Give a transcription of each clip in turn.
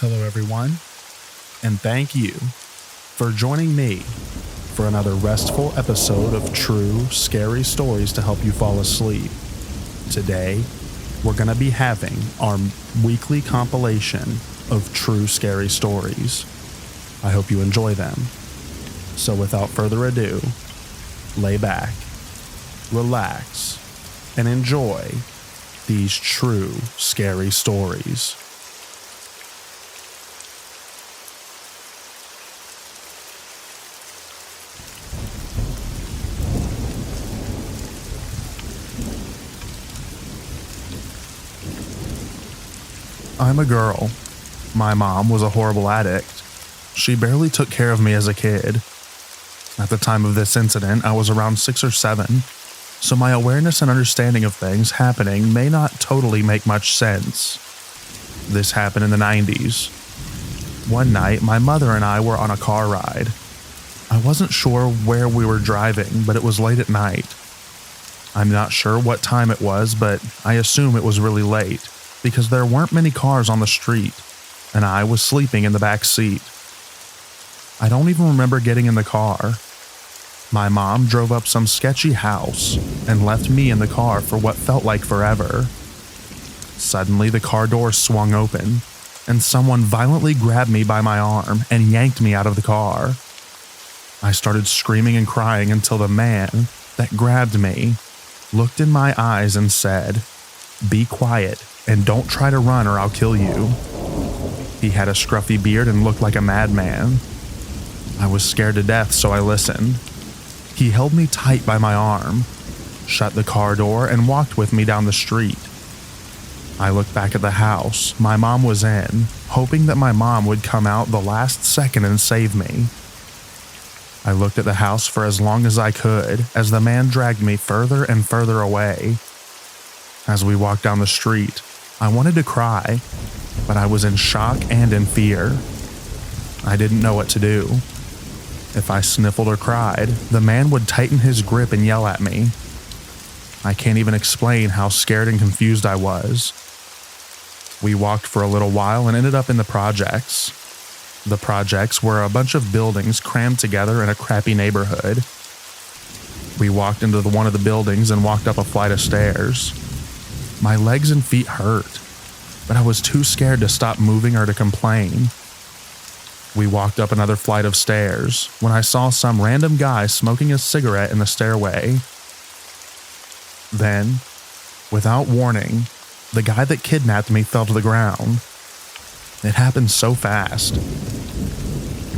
Hello, everyone, and thank you for joining me for another restful episode of true, scary stories to help you fall asleep. Today, we're going to be having our weekly compilation of true, scary stories. I hope you enjoy them. So without further ado, lay back, relax, and enjoy these true, scary stories. I'm a girl. My mom was a horrible addict. She barely took care of me as a kid. At the time of this incident, I was around 6 or 7, so my awareness and understanding of things happening may not totally make much sense. This happened in the 90s. One night, my mother and I were on a car ride. I wasn't sure where we were driving, but it was late at night. I'm not sure what time it was, but I assume it was really late, because there weren't many cars on the street, and I was sleeping in the back seat. I don't even remember getting in the car. My mom drove up some sketchy house and left me in the car for what felt like forever. Suddenly, the car door swung open, and someone violently grabbed me by my arm and yanked me out of the car. I started screaming and crying until the man that grabbed me looked in my eyes and said, "Be quiet and don't try to run or I'll kill you." He had a scruffy beard and looked like a madman. I was scared to death, so I listened. He held me tight by my arm, shut the car door, and walked with me down the street. I looked back at the house my mom was in, hoping that my mom would come out the last second and save me. I looked at the house for as long as I could as the man dragged me further and further away. As we walked down the street, I wanted to cry, but I was in shock and in fear. I didn't know what to do. If I sniffled or cried, the man would tighten his grip and yell at me. I can't even explain how scared and confused I was. We walked for a little while and ended up in the projects. The projects were a bunch of buildings crammed together in a crappy neighborhood. We walked into one of the buildings and walked up a flight of stairs. My legs and feet hurt, but I was too scared to stop moving or to complain. We walked up another flight of stairs when I saw some random guy smoking a cigarette in the stairway. Then, without warning, the guy that kidnapped me fell to the ground. It happened so fast.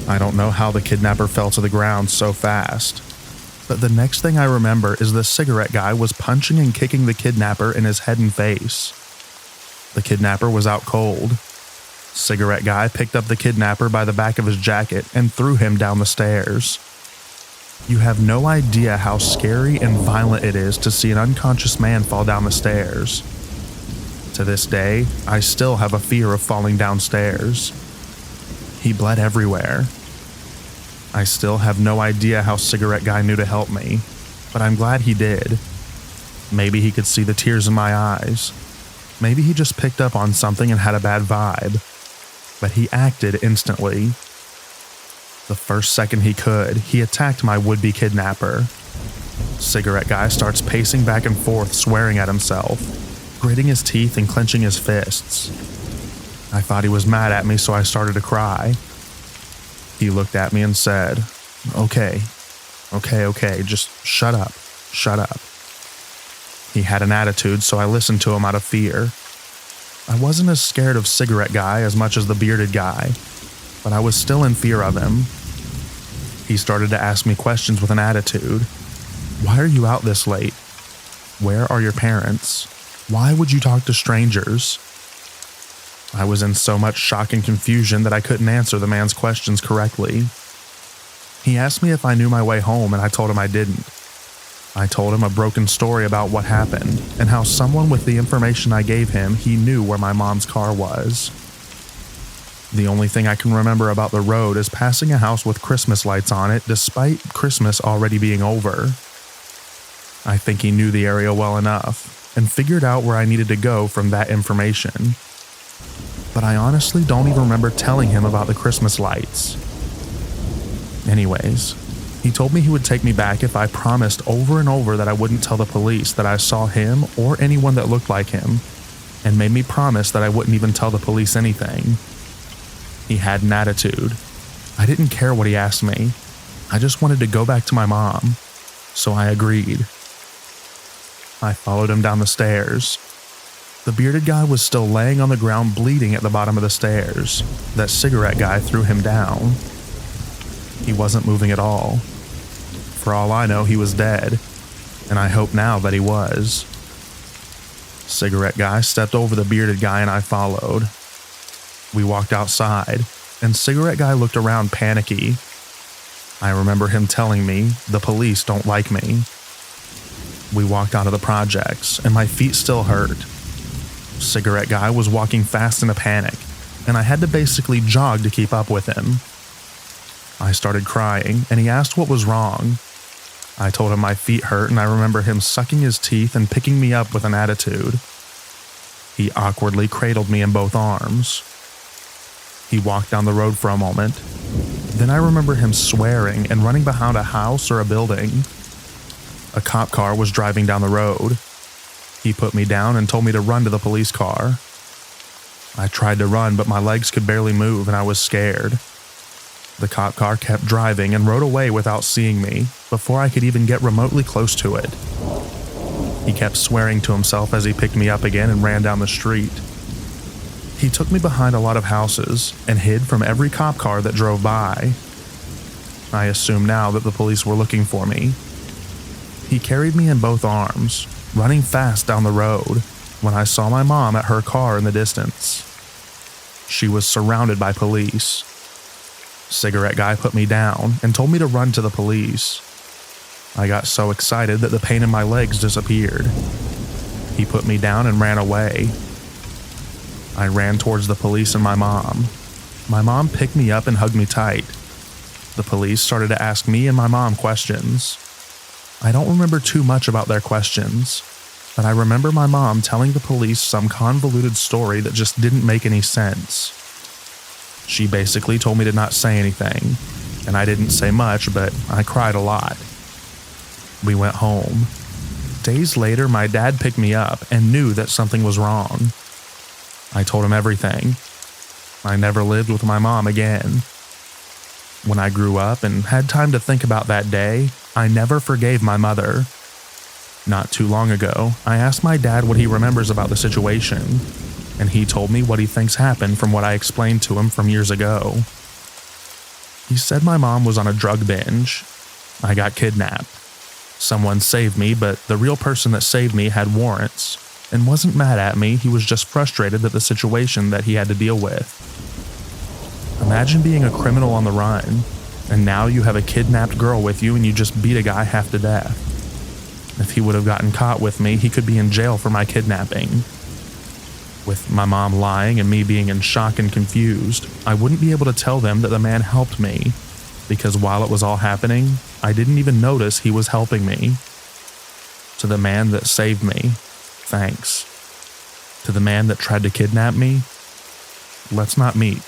I don't know how the kidnapper fell to the ground so fast, but the next thing I remember is the cigarette guy was punching and kicking the kidnapper in his head and face. The kidnapper was out cold. Cigarette guy picked up the kidnapper by the back of his jacket and threw him down the stairs. You have no idea how scary and violent it is to see an unconscious man fall down the stairs. To this day, I still have a fear of falling downstairs. He bled everywhere. I still have no idea how cigarette guy knew to help me, but I'm glad he did. Maybe he could see the tears in my eyes. Maybe he just picked up on something and had a bad vibe. But he acted instantly. The first second he could, he attacked my would-be kidnapper. Cigarette guy starts pacing back and forth, swearing at himself, gritting his teeth and clenching his fists. I thought he was mad at me, so I started to cry. He looked at me and said, Okay, just shut up. He had an attitude, so I listened to him out of fear. I wasn't as scared of cigarette guy as much as the bearded guy, but I was still in fear of him. He started to ask me questions with an attitude. Why are you out this late? Where are your parents? Why would you talk to strangers? I was in so much shock and confusion that I couldn't answer the man's questions correctly. He asked me if I knew my way home, and I told him I didn't. I told him a broken story about what happened and how someone with the information I gave him, he knew where my mom's car was. The only thing I can remember about the road is passing a house with Christmas lights on it despite Christmas already being over. I think he knew the area well enough and figured out where I needed to go from that information. but I honestly don't even remember telling him about the Christmas lights. Anyways, he told me he would take me back if I promised over and over that I wouldn't tell the police that I saw him or anyone that looked like him, and made me promise that I wouldn't even tell the police anything. He had an attitude. I didn't care what he asked me. I just wanted to go back to my mom, so I agreed. I followed him down the stairs. The bearded guy was still laying on the ground bleeding at the bottom of the stairs. That cigarette guy threw him down. He wasn't moving at all. For all I know, he was dead, and I hope now that he was. Cigarette guy stepped over the bearded guy and I followed. We walked outside, and cigarette guy looked around panicky. I remember him telling me, "The police don't like me." We walked out of the projects, and my feet still hurt. Cigarette guy was walking fast in a panic, and I had to basically jog to keep up with him. I started crying, and he asked what was wrong. I told him my feet hurt, and I remember him sucking his teeth and picking me up with an attitude. He awkwardly cradled me in both arms. He walked down the road for a moment. Then I remember him swearing and running behind a house or a building. A cop car was driving down the road. He put me down and told me to run to the police car. I tried to run, but my legs could barely move and I was scared. The cop car kept driving and rode away without seeing me before I could even get remotely close to it. He kept swearing to himself as he picked me up again and ran down the street. He took me behind a lot of houses and hid from every cop car that drove by. I assume now that the police were looking for me. He carried me in both arms, running fast down the road, when I saw my mom at her car in the distance. She was surrounded by police. Cigarette guy put me down and told me to run to the police. I got so excited that the pain in my legs disappeared. He put me down and ran away. I ran towards the police and my mom. My mom picked me up and hugged me tight. The police started to ask me and my mom questions. I don't remember too much about their questions, but I remember my mom telling the police some convoluted story that just didn't make any sense. She basically told me to not say anything, and I didn't say much, but I cried a lot. We went home. Days later, my dad picked me up and knew that something was wrong. I told him everything. I never lived with my mom again. When I grew up and had time to think about that day, I never forgave my mother. Not too long ago, I asked my dad what he remembers about the situation, and he told me what he thinks happened from what I explained to him from years ago. He said my mom was on a drug binge. I got kidnapped. Someone saved me, but the real person that saved me had warrants and wasn't mad at me. He was just frustrated at the situation that he had to deal with. Imagine being a criminal on the run, and now you have a kidnapped girl with you and you just beat a guy half to death. If he would have gotten caught with me, he could be in jail for my kidnapping. With my mom lying and me being in shock and confused, I wouldn't be able to tell them that the man helped me, because while it was all happening, I didn't even notice he was helping me. To the man that saved me, thanks. To the man that tried to kidnap me, let's not meet.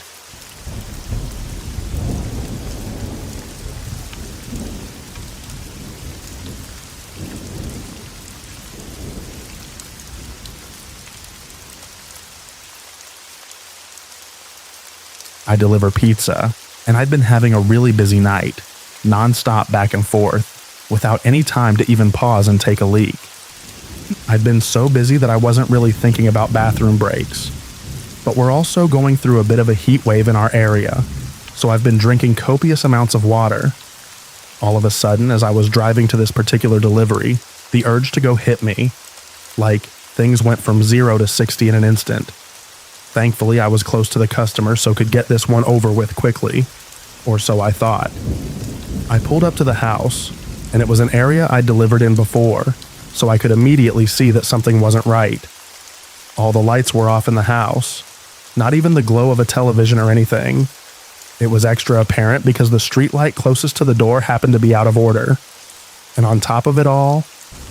I deliver pizza, and I'd been having a really busy night, non-stop back and forth, without any time to even pause and take a leak. I'd been so busy that I wasn't really thinking about bathroom breaks. But we're also going through a bit of a heat wave in our area, so I've been drinking copious amounts of water. All of a sudden, as I was driving to this particular delivery, the urge to go hit me. Like, things went from 0 to 60 in an instant. Thankfully, I was close to the customer so could get this one over with quickly. Or so I thought. I pulled up to the house, and it was an area I'd delivered in before, so I could immediately see that something wasn't right. All the lights were off in the house. Not even the glow of a television or anything. It was extra apparent because the street light closest to the door happened to be out of order. And on top of it all,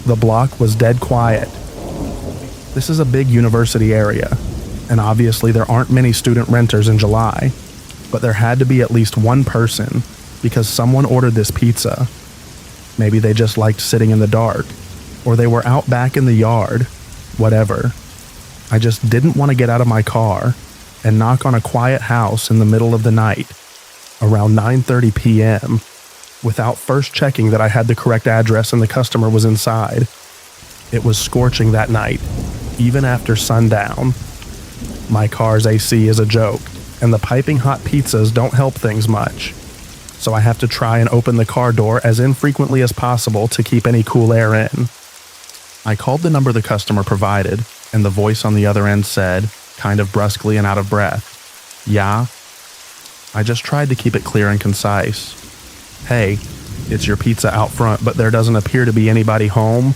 the block was dead quiet. This is a big university area, and obviously there aren't many student renters in July, but there had to be at least one person because someone ordered this pizza. Maybe they just liked sitting in the dark, or they were out back in the yard, whatever. I just didn't want to get out of my car and knock on a quiet house in the middle of the night, around 9:30 p.m., without first checking that I had the correct address and the customer was inside. It was scorching that night, even after sundown. My car's AC is a joke, and the piping hot pizzas don't help things much, so I have to try and open the car door as infrequently as possible to keep any cool air in. I called the number the customer provided, and the voice on the other end said, kind of brusquely and out of breath, "Yeah?" I just tried to keep it clear and concise. "Hey, it's your pizza out front, but there doesn't appear to be anybody home."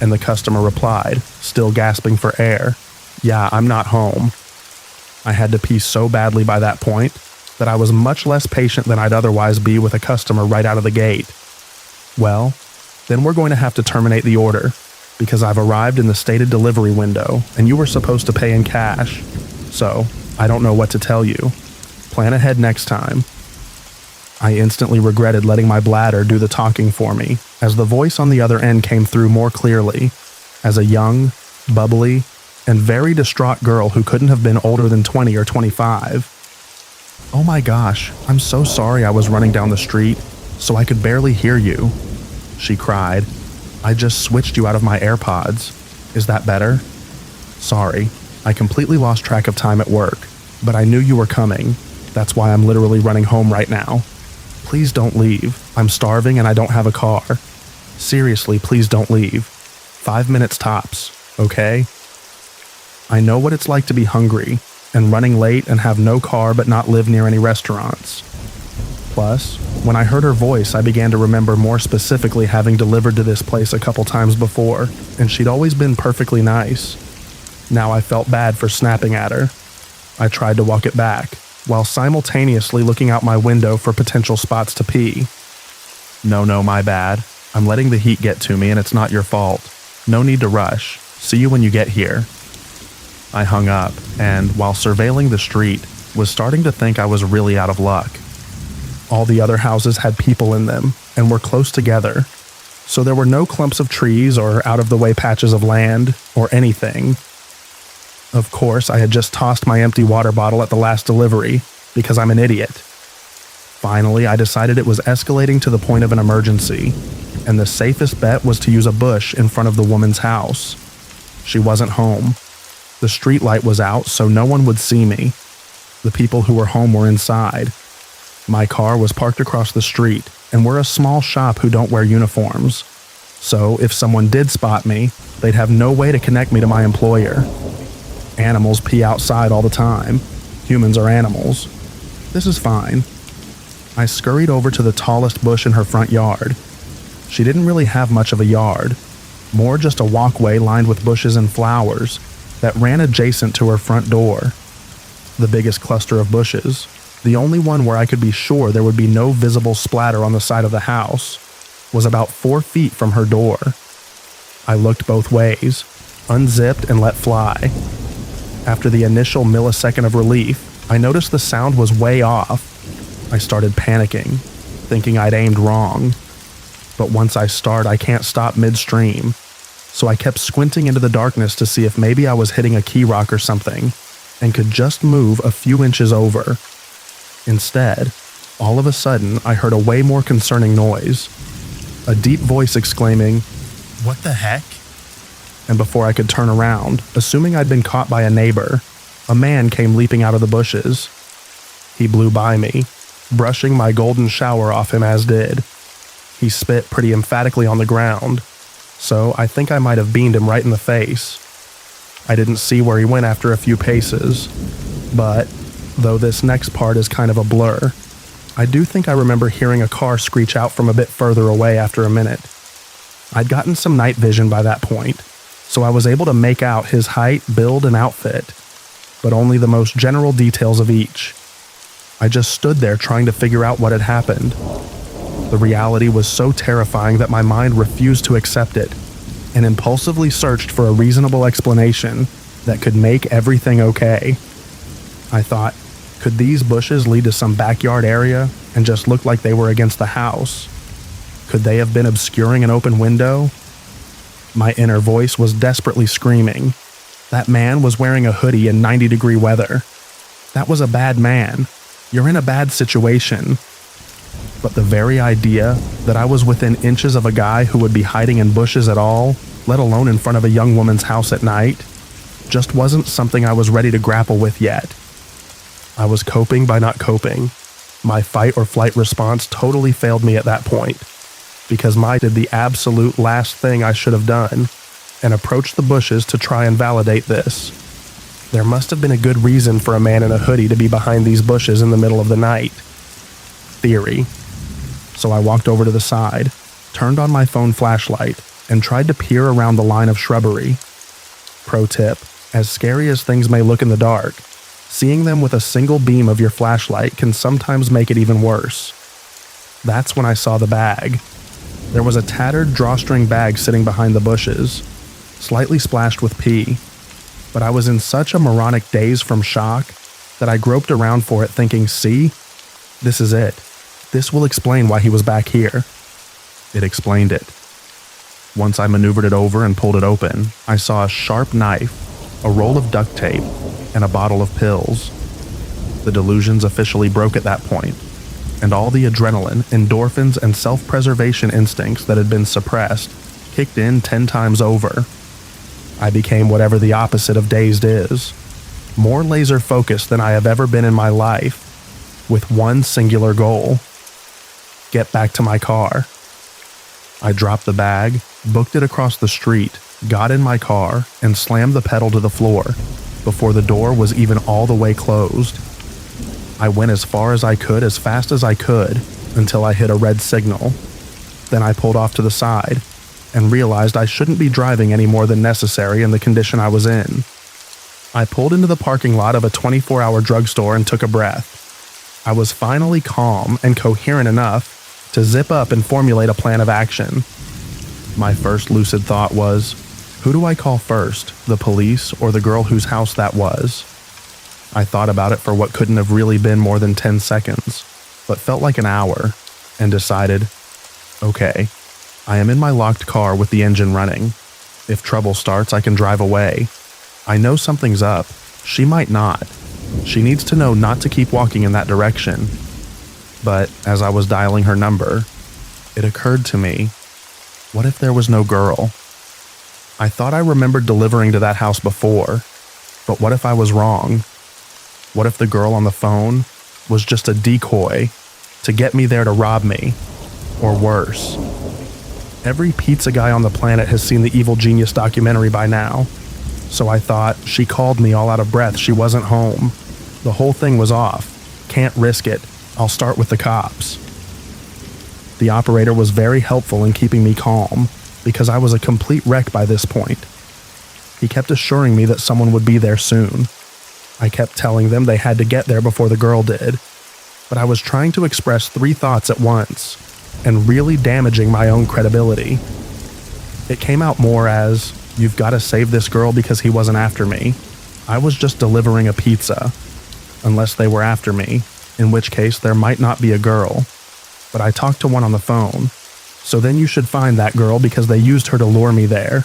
And the customer replied, still gasping for air, "Yeah, I'm not home." I had to pee so badly by that point that I was much less patient than I'd otherwise be with a customer right out of the gate. Well, then we're going to have to terminate the order, because I've arrived in the stated delivery window and you were supposed to pay in cash. So, I don't know what to tell you. Plan ahead next time. I instantly regretted letting my bladder do the talking for me, as the voice on the other end came through more clearly, as a young, bubbly, and very distraught girl who couldn't have been older than 20 or 25. "Oh my gosh, I'm so sorry I was running down the street, so I could barely hear you," she cried. "I just switched you out of my AirPods. Is that better? Sorry, I completely lost track of time at work, but I knew you were coming. That's why I'm literally running home right now. Please don't leave. I'm starving and I don't have a car. Seriously, please don't leave. 5 minutes tops, okay? I know what it's like to be hungry and running late and have no car but not live near any restaurants." Plus, when I heard her voice, I began to remember more specifically having delivered to this place a couple times before, and she'd always been perfectly nice. Now I felt bad for snapping at her. I tried to walk it back, while simultaneously looking out my window for potential spots to pee. No, my bad. I'm letting the heat get to me and it's not your fault. No need to rush. See you when you get here." I hung up, and while surveilling the street, was starting to think I was really out of luck. All the other houses had people in them, and were close together, so there were no clumps of trees or out-of-the-way patches of land, or anything. Of course, I had just tossed my empty water bottle at the last delivery, because I'm an idiot. Finally, I decided it was escalating to the point of an emergency, and the safest bet was to use a bush in front of the woman's house. She wasn't home. The street light was out, so no one would see me. The people who were home were inside. My car was parked across the street, and we're a small shop who don't wear uniforms. So if someone did spot me, they'd have no way to connect me to my employer. Animals pee outside all the time. Humans are animals. This is fine. I scurried over to the tallest bush in her front yard. She didn't really have much of a yard, more just a walkway lined with bushes and flowers that ran adjacent to her front door. The biggest cluster of bushes, the only one where I could be sure there would be no visible splatter on the side of the house, was about 4 feet from her door. I looked both ways, unzipped and let fly. After the initial millisecond of relief, I noticed the sound was way off. I started panicking, thinking I'd aimed wrong. But once I start, I can't stop midstream, so I kept squinting into the darkness to see if maybe I was hitting a key rock or something, and could just move a few inches over. Instead, all of a sudden, I heard a way more concerning noise. A deep voice exclaiming, "What the heck?" And before I could turn around, assuming I'd been caught by a neighbor, a man came leaping out of the bushes. He blew by me, brushing my golden shower off him as did. He spit pretty emphatically on the ground, so I think I might have beamed him right in the face. I didn't see where he went after a few paces, but, though this next part is kind of a blur, I do think I remember hearing a car screech out from a bit further away after a minute. I'd gotten some night vision by that point, so I was able to make out his height, build, and outfit, but only the most general details of each. I just stood there trying to figure out what had happened. The reality was so terrifying that my mind refused to accept it, and impulsively searched for a reasonable explanation that could make everything okay. I thought, could these bushes lead to some backyard area and just look like they were against the house? Could they have been obscuring an open window? My inner voice was desperately screaming. That man was wearing a hoodie in 90-degree weather. That was a bad man. You're in a bad situation. But the very idea that I was within inches of a guy who would be hiding in bushes at all, let alone in front of a young woman's house at night, just wasn't something I was ready to grapple with yet. I was coping by not coping. My fight or flight response totally failed me at that point, because I did the absolute last thing I should have done and approached the bushes to try and validate this. There must have been a good reason for a man in a hoodie to be behind these bushes in the middle of the night. Theory. So I walked over to the side, turned on my phone flashlight, and tried to peer around the line of shrubbery. Pro tip, as scary as things may look in the dark, seeing them with a single beam of your flashlight can sometimes make it even worse. That's when I saw the bag. There was a tattered drawstring bag sitting behind the bushes, slightly splashed with pee, but I was in such a moronic daze from shock that I groped around for it thinking, see? This is it. This will explain why he was back here. It explained it. Once I maneuvered it over and pulled it open, I saw a sharp knife, a roll of duct tape, and a bottle of pills. The delusions officially broke at that point, and all the adrenaline, endorphins, and self-preservation instincts that had been suppressed kicked in 10 times over. I became whatever the opposite of dazed is, more laser-focused than I have ever been in my life, with one singular goal: get back to my car. I dropped the bag, booked it across the street, got in my car, and slammed the pedal to the floor before the door was even all the way closed. I went as far as I could as fast as I could until I hit a red signal. Then I pulled off to the side and realized I shouldn't be driving any more than necessary in the condition I was in. I pulled into the parking lot of a 24-hour drugstore and took a breath. I was finally calm and coherent enough to zip up and formulate a plan of action. My first lucid thought was, who do I call first, the police or the girl whose house that was? I thought about it for what couldn't have really been more than 10 seconds, but felt like an hour, and decided, okay, I am in my locked car with the engine running. If trouble starts, I can drive away. I know something's up. She might not. She needs to know not to keep walking in that direction. But as I was dialing her number, it occurred to me, what if there was no girl? I thought I remembered delivering to that house before, but what if I was wrong? What if the girl on the phone was just a decoy to get me there to rob me? Or worse. Every pizza guy on the planet has seen the Evil Genius documentary by now, so I thought she called me all out of breath. She wasn't home. The whole thing was off. Can't risk it. I'll start with the cops. The operator was very helpful in keeping me calm because I was a complete wreck by this point. He kept assuring me that someone would be there soon. I kept telling them they had to get there before the girl did, but I was trying to express 3 thoughts at once and really damaging my own credibility. It came out more as, you've got to save this girl because he wasn't after me. I was just delivering a pizza, unless they were after me, in which case there might not be a girl. But I talked to one on the phone, so then you should find that girl because they used her to lure me there.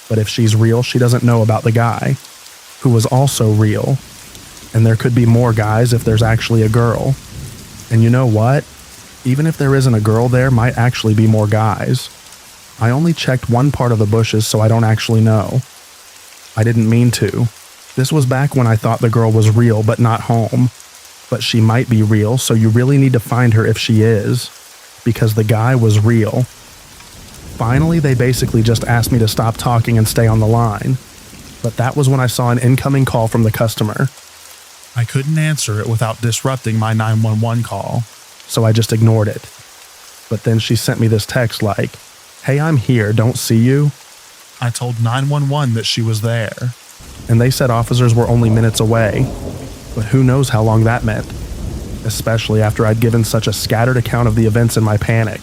But if she's real, she doesn't know about the guy, who was also real. And there could be more guys if there's actually a girl. And you know what? Even if there isn't a girl, there might actually be more guys. I only checked one part of the bushes, so I don't actually know. I didn't mean to. This was back when I thought the girl was real but not home. But she might be real, so you really need to find her if she is, because the guy was real. Finally, they basically just asked me to stop talking and stay on the line. But that was when I saw an incoming call from the customer. I couldn't answer it without disrupting my 911 call, so I just ignored it. But then she sent me this text like, "Hey, I'm here, don't see you." I told 911 that she was there, and they said officers were only minutes away, but who knows how long that meant, especially after I'd given such a scattered account of the events in my panic.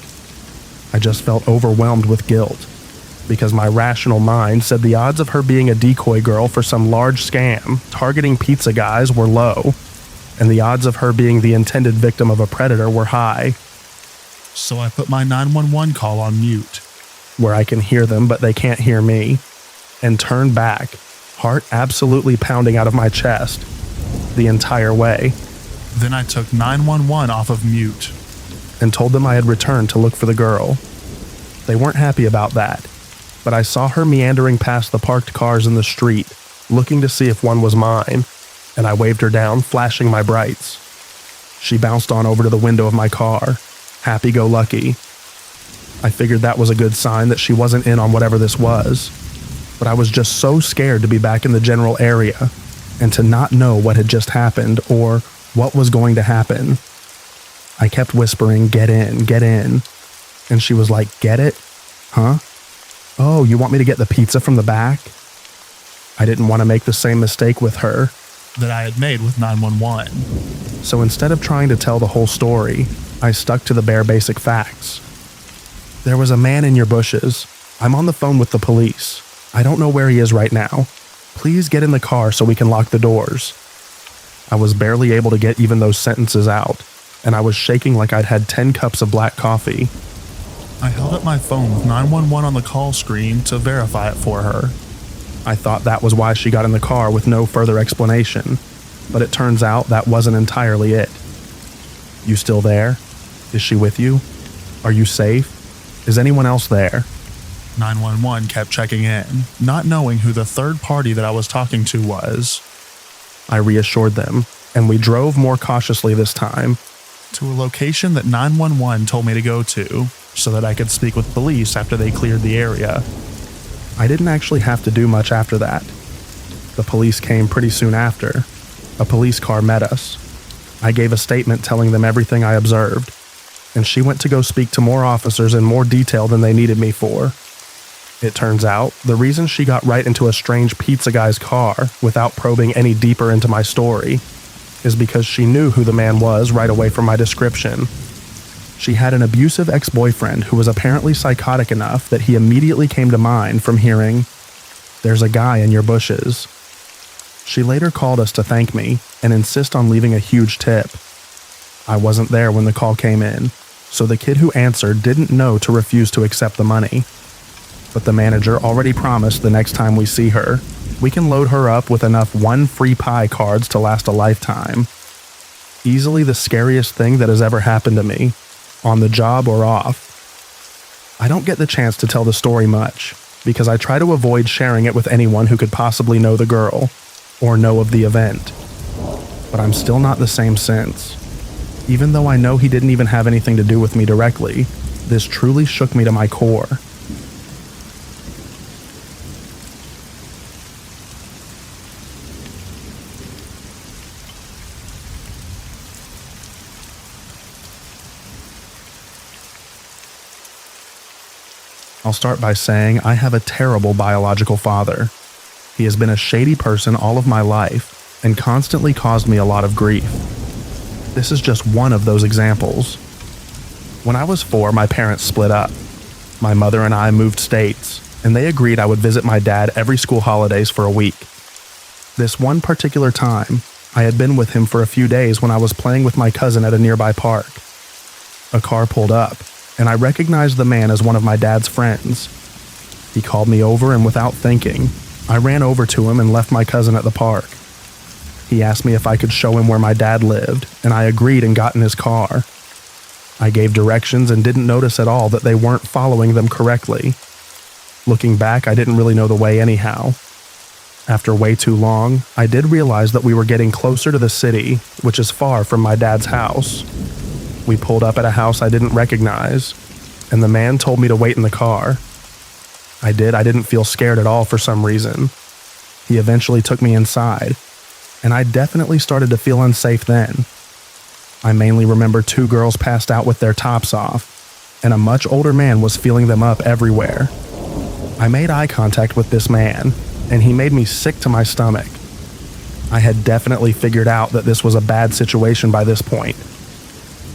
I just felt overwhelmed with guilt. because my rational mind said the odds of her being a decoy girl for some large scam targeting pizza guys were low, and the odds of her being the intended victim of a predator were high. So I put my 911 call on mute, where I can hear them but they can't hear me, and turned back, heart absolutely pounding out of my chest, the entire way. Then I took 911 off of mute and told them I had returned to look for the girl. They weren't happy about that, but I saw her meandering past the parked cars in the street, looking to see if one was mine, and I waved her down, flashing my brights. She bounced on over to the window of my car, happy-go-lucky. I figured that was a good sign that she wasn't in on whatever this was, but I was just so scared to be back in the general area and to not know what had just happened or what was going to happen. I kept whispering, "Get in, get in." And she was like, "Get it? Huh? Oh, you want me to get the pizza from the back?" I didn't want to make the same mistake with her that I had made with 911. So instead of trying to tell the whole story, I stuck to the bare basic facts. "There was a man in your bushes. I'm on the phone with the police. I don't know where he is right now. Please get in the car so we can lock the doors." I was barely able to get even those sentences out, and I was shaking like I'd had 10 cups of black coffee. I held up my phone with 911 on the call screen to verify it for her. I thought that was why she got in the car with no further explanation, but it turns out that wasn't entirely it. "You still there? Is she with you? Are you safe? Is anyone else there?" 911 kept checking in, not knowing who the third party that I was talking to was. I reassured them, and we drove more cautiously this time, to a location that 911 told me to go to, so that I could speak with police after they cleared the area. I didn't actually have to do much after that. The police came pretty soon after. A police car met us. I gave a statement telling them everything I observed, and she went to go speak to more officers in more detail than they needed me for. It turns out, the reason she got right into a strange pizza guy's car without probing any deeper into my story is because she knew who the man was right away from my description. She had an abusive ex-boyfriend who was apparently psychotic enough that he immediately came to mind from hearing, "There's a guy in your bushes." She later called us to thank me and insist on leaving a huge tip. I wasn't there when the call came in, so the kid who answered didn't know to refuse to accept the money. But the manager already promised the next time we see her, we can load her up with enough one free pie cards to last a lifetime. Easily the scariest thing that has ever happened to me, on the job or off. I don't get the chance to tell the story much, because I try to avoid sharing it with anyone who could possibly know the girl, or know of the event. But I'm still not the same since. Even though I know he didn't even have anything to do with me directly, this truly shook me to my core. I'll start by saying I have a terrible biological father. He has been a shady person all of my life and constantly caused me a lot of grief. This is just one of those examples. When I was 4, my parents split up. My mother and I moved states, and they agreed I would visit my dad every school holidays for a week. This one particular time, I had been with him for a few days when I was playing with my cousin at a nearby park. A car pulled up, and I recognized the man as one of my dad's friends. He called me over, and without thinking, I ran over to him and left my cousin at the park. He asked me if I could show him where my dad lived, and I agreed and got in his car. I gave directions and didn't notice at all that they weren't following them correctly. Looking back, I didn't really know the way anyhow. After way too long, I did realize that we were getting closer to the city, which is far from my dad's house. We pulled up at a house I didn't recognize, and the man told me to wait in the car. I didn't feel scared at all for some reason. He eventually took me inside, and I definitely started to feel unsafe then. I mainly remember 2 girls passed out with their tops off, and a much older man was feeling them up everywhere. I made eye contact with this man, and he made me sick to my stomach. I had definitely figured out that this was a bad situation by this point.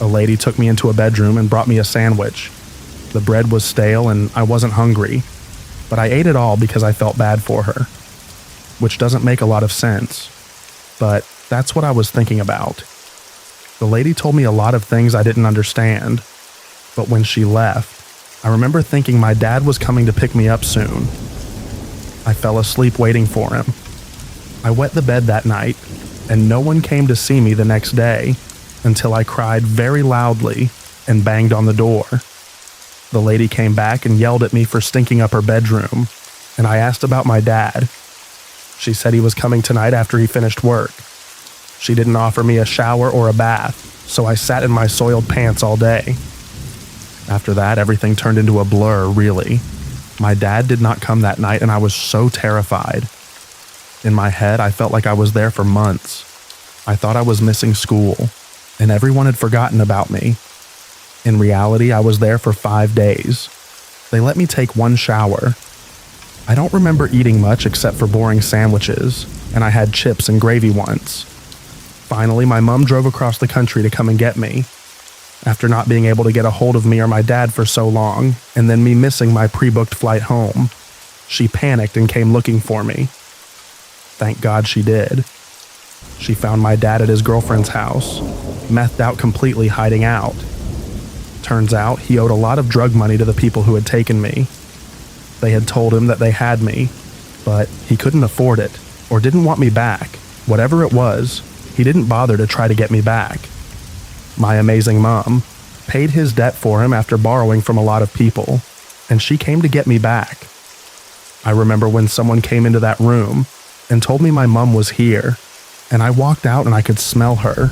A lady took me into a bedroom and brought me a sandwich. The bread was stale and I wasn't hungry, but I ate it all because I felt bad for her, which doesn't make a lot of sense, but that's what I was thinking about. The lady told me a lot of things I didn't understand, but when she left, I remember thinking my dad was coming to pick me up soon. I fell asleep waiting for him. I wet the bed that night, and no one came to see me the next day until I cried very loudly and banged on the door. The lady came back and yelled at me for stinking up her bedroom, and I asked about my dad. She said he was coming tonight after he finished work. She didn't offer me a shower or a bath, so I sat in my soiled pants all day. After that, everything turned into a blur, really. My dad did not come that night, and I was so terrified. In my head, I felt like I was there for months. I thought I was missing school, and everyone had forgotten about me. In reality, I was there for 5 days. They let me take one shower. I don't remember eating much except for boring sandwiches, and I had chips and gravy once. Finally, my mom drove across the country to come and get me. After not being able to get a hold of me or my dad for so long, and then me missing my pre-booked flight home, she panicked and came looking for me. Thank God she did. She found my dad at his girlfriend's house, methed out completely, hiding out. Turns out he owed a lot of drug money to the people who had taken me. They had told him that they had me, but he couldn't afford it, or didn't want me back. Whatever it was, he didn't bother to try to get me back. My amazing mom paid his debt for him after borrowing from a lot of people, and she came to get me back. I remember when someone came into that room and told me my mom was here, and I walked out and I could smell her.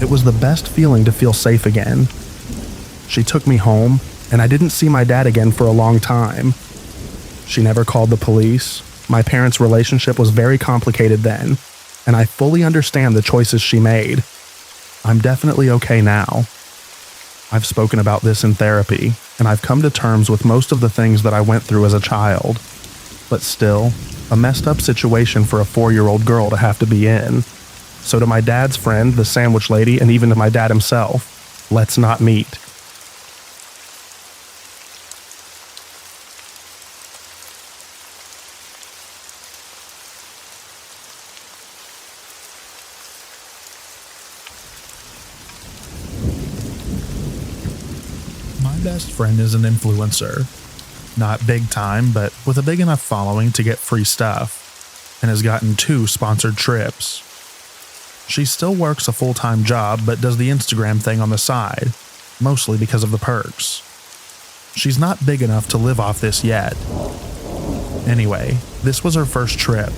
It was the best feeling to feel safe again. She took me home, and I didn't see my dad again for a long time. She never called the police. My parents' relationship was very complicated then, and I fully understand the choices she made. I'm definitely okay now. I've spoken about this in therapy, and I've come to terms with most of the things that I went through as a child. But still, a messed up situation for a 4-year-old girl to have to be in. So to my dad's friend, the sandwich lady, and even to my dad himself, let's not meet. My best friend is an influencer. Not big time, but with a big enough following to get free stuff, and has gotten 2 sponsored trips. She still works a full-time job, but does the Instagram thing on the side, mostly because of the perks. She's not big enough to live off this yet. Anyway, this was her first trip.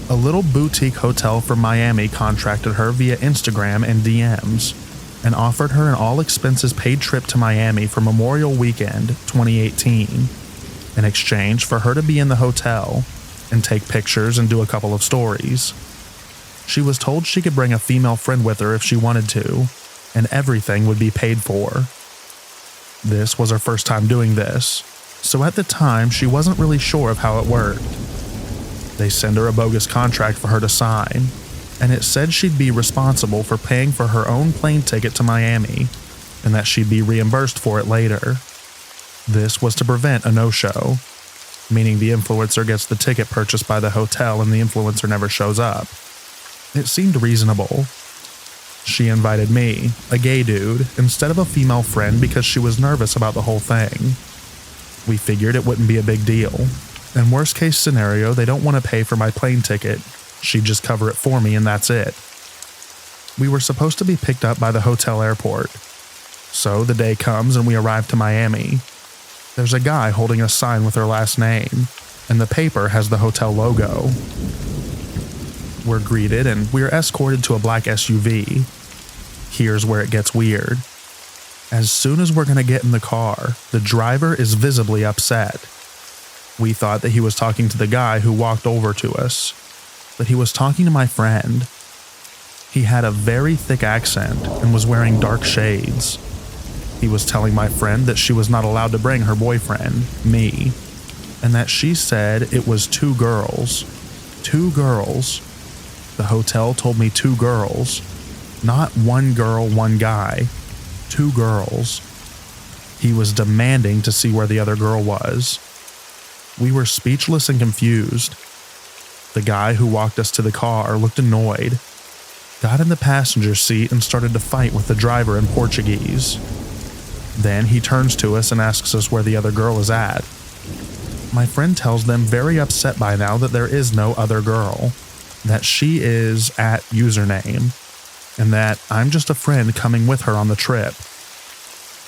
A little boutique hotel from Miami contracted her via Instagram and DMs, and offered her an all-expenses-paid trip to Miami for Memorial Weekend 2018, in exchange for her to be in the hotel and take pictures and do a couple of stories. She was told she could bring a female friend with her if she wanted to, and everything would be paid for. This was her first time doing this, so at the time she wasn't really sure of how it worked. They sent her a bogus contract for her to sign, and it said she'd be responsible for paying for her own plane ticket to Miami, and that she'd be reimbursed for it later. This was to prevent a no-show, meaning the influencer gets the ticket purchased by the hotel and the influencer never shows up. It seemed reasonable. She invited me, a gay dude, instead of a female friend because she was nervous about the whole thing. We figured it wouldn't be a big deal, and worst case scenario, they don't want to pay for my plane ticket. She'd just cover it for me and that's it. We were supposed to be picked up by the hotel airport. So the day comes and we arrive to Miami. There's a guy holding a sign with her last name, and the paper has the hotel logo. We're greeted and we're escorted to a black SUV. Here's where it gets weird. As soon as we're going to get in the car, the driver is visibly upset. We thought that he was talking to the guy who walked over to us, but he was talking to my friend. He had a very thick accent and was wearing dark shades. He was telling my friend that she was not allowed to bring her boyfriend, me, and that she said it was 2 girls. 2 girls. The hotel told me 2 girls. Not 1 girl, 1 guy. 2 girls. He was demanding to see where the other girl was. We were speechless and confused. The guy who walked us to the car looked annoyed, got in the passenger seat and started to fight with the driver in Portuguese. Then he turns to us and asks us where the other girl is at. My friend tells them, very upset by now, that there is no other girl, that she is at username, and that I'm just a friend coming with her on the trip.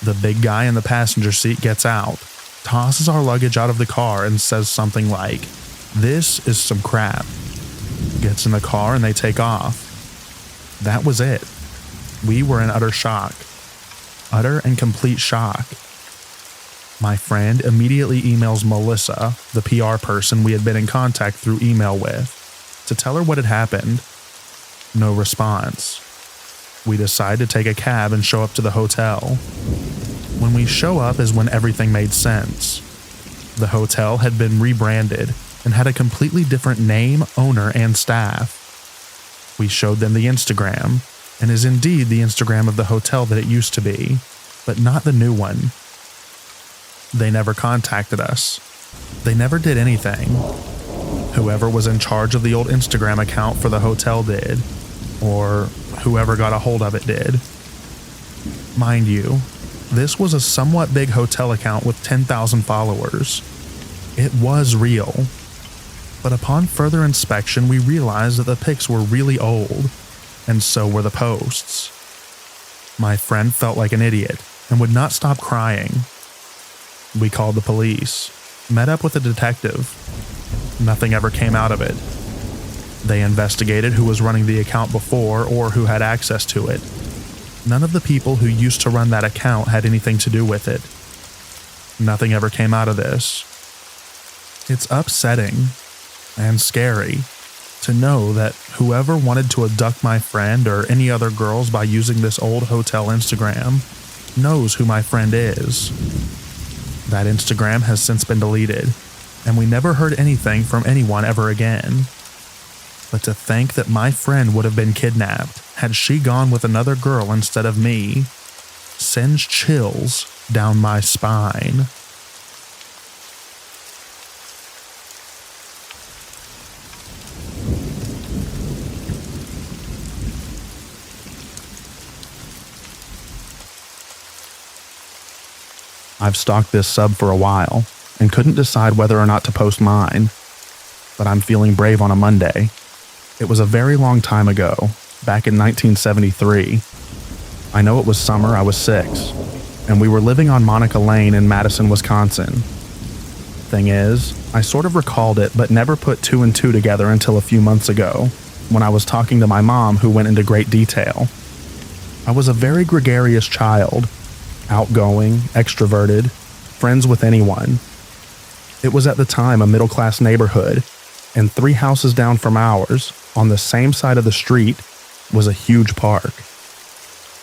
The big guy in the passenger seat gets out, tosses our luggage out of the car and says something like, "This is some crap." Gets in the car and they take off. That was it. We were in utter shock. Utter and complete shock. My friend immediately emails Melissa, the PR person we had been in contact through email with, to tell her what had happened. No response. We decide to take a cab and show up to the hotel. When we show up is when everything made sense. The hotel had been rebranded and had a completely different name, owner, and staff. We showed them the Instagram, and is indeed the Instagram of the hotel that it used to be, but not the new one. They never contacted us. They never did anything. Whoever was in charge of the old Instagram account for the hotel did, or whoever got a hold of it did. Mind you, this was a somewhat big hotel account with 10,000 followers. It was real. But upon further inspection, we realized that the pics were really old, and so were the posts. My friend felt like an idiot and would not stop crying. We called the police, met up with a detective. Nothing ever came out of it. They investigated who was running the account before or who had access to it. None of the people who used to run that account had anything to do with it. Nothing ever came out of this. It's upsetting and scary to know that whoever wanted to abduct my friend or any other girls by using this old hotel Instagram knows who my friend is. That Instagram has since been deleted, and we never heard anything from anyone ever again. But to think that my friend would have been kidnapped had she gone with another girl instead of me sends chills down my spine. I've stalked this sub for a while and couldn't decide whether or not to post mine, but I'm feeling brave on a Monday. It was a very long time ago, back in 1973. I know it was summer, I was 6, and we were living on Monica Lane in Madison, Wisconsin. Thing is, I sort of recalled it but never put 2 and 2 together until a few months ago, when I was talking to my mom who went into great detail. I was a very gregarious child, outgoing, extroverted, friends with anyone. It was at the time a middle-class neighborhood, and 3 houses down from ours, on the same side of the street, was a huge park.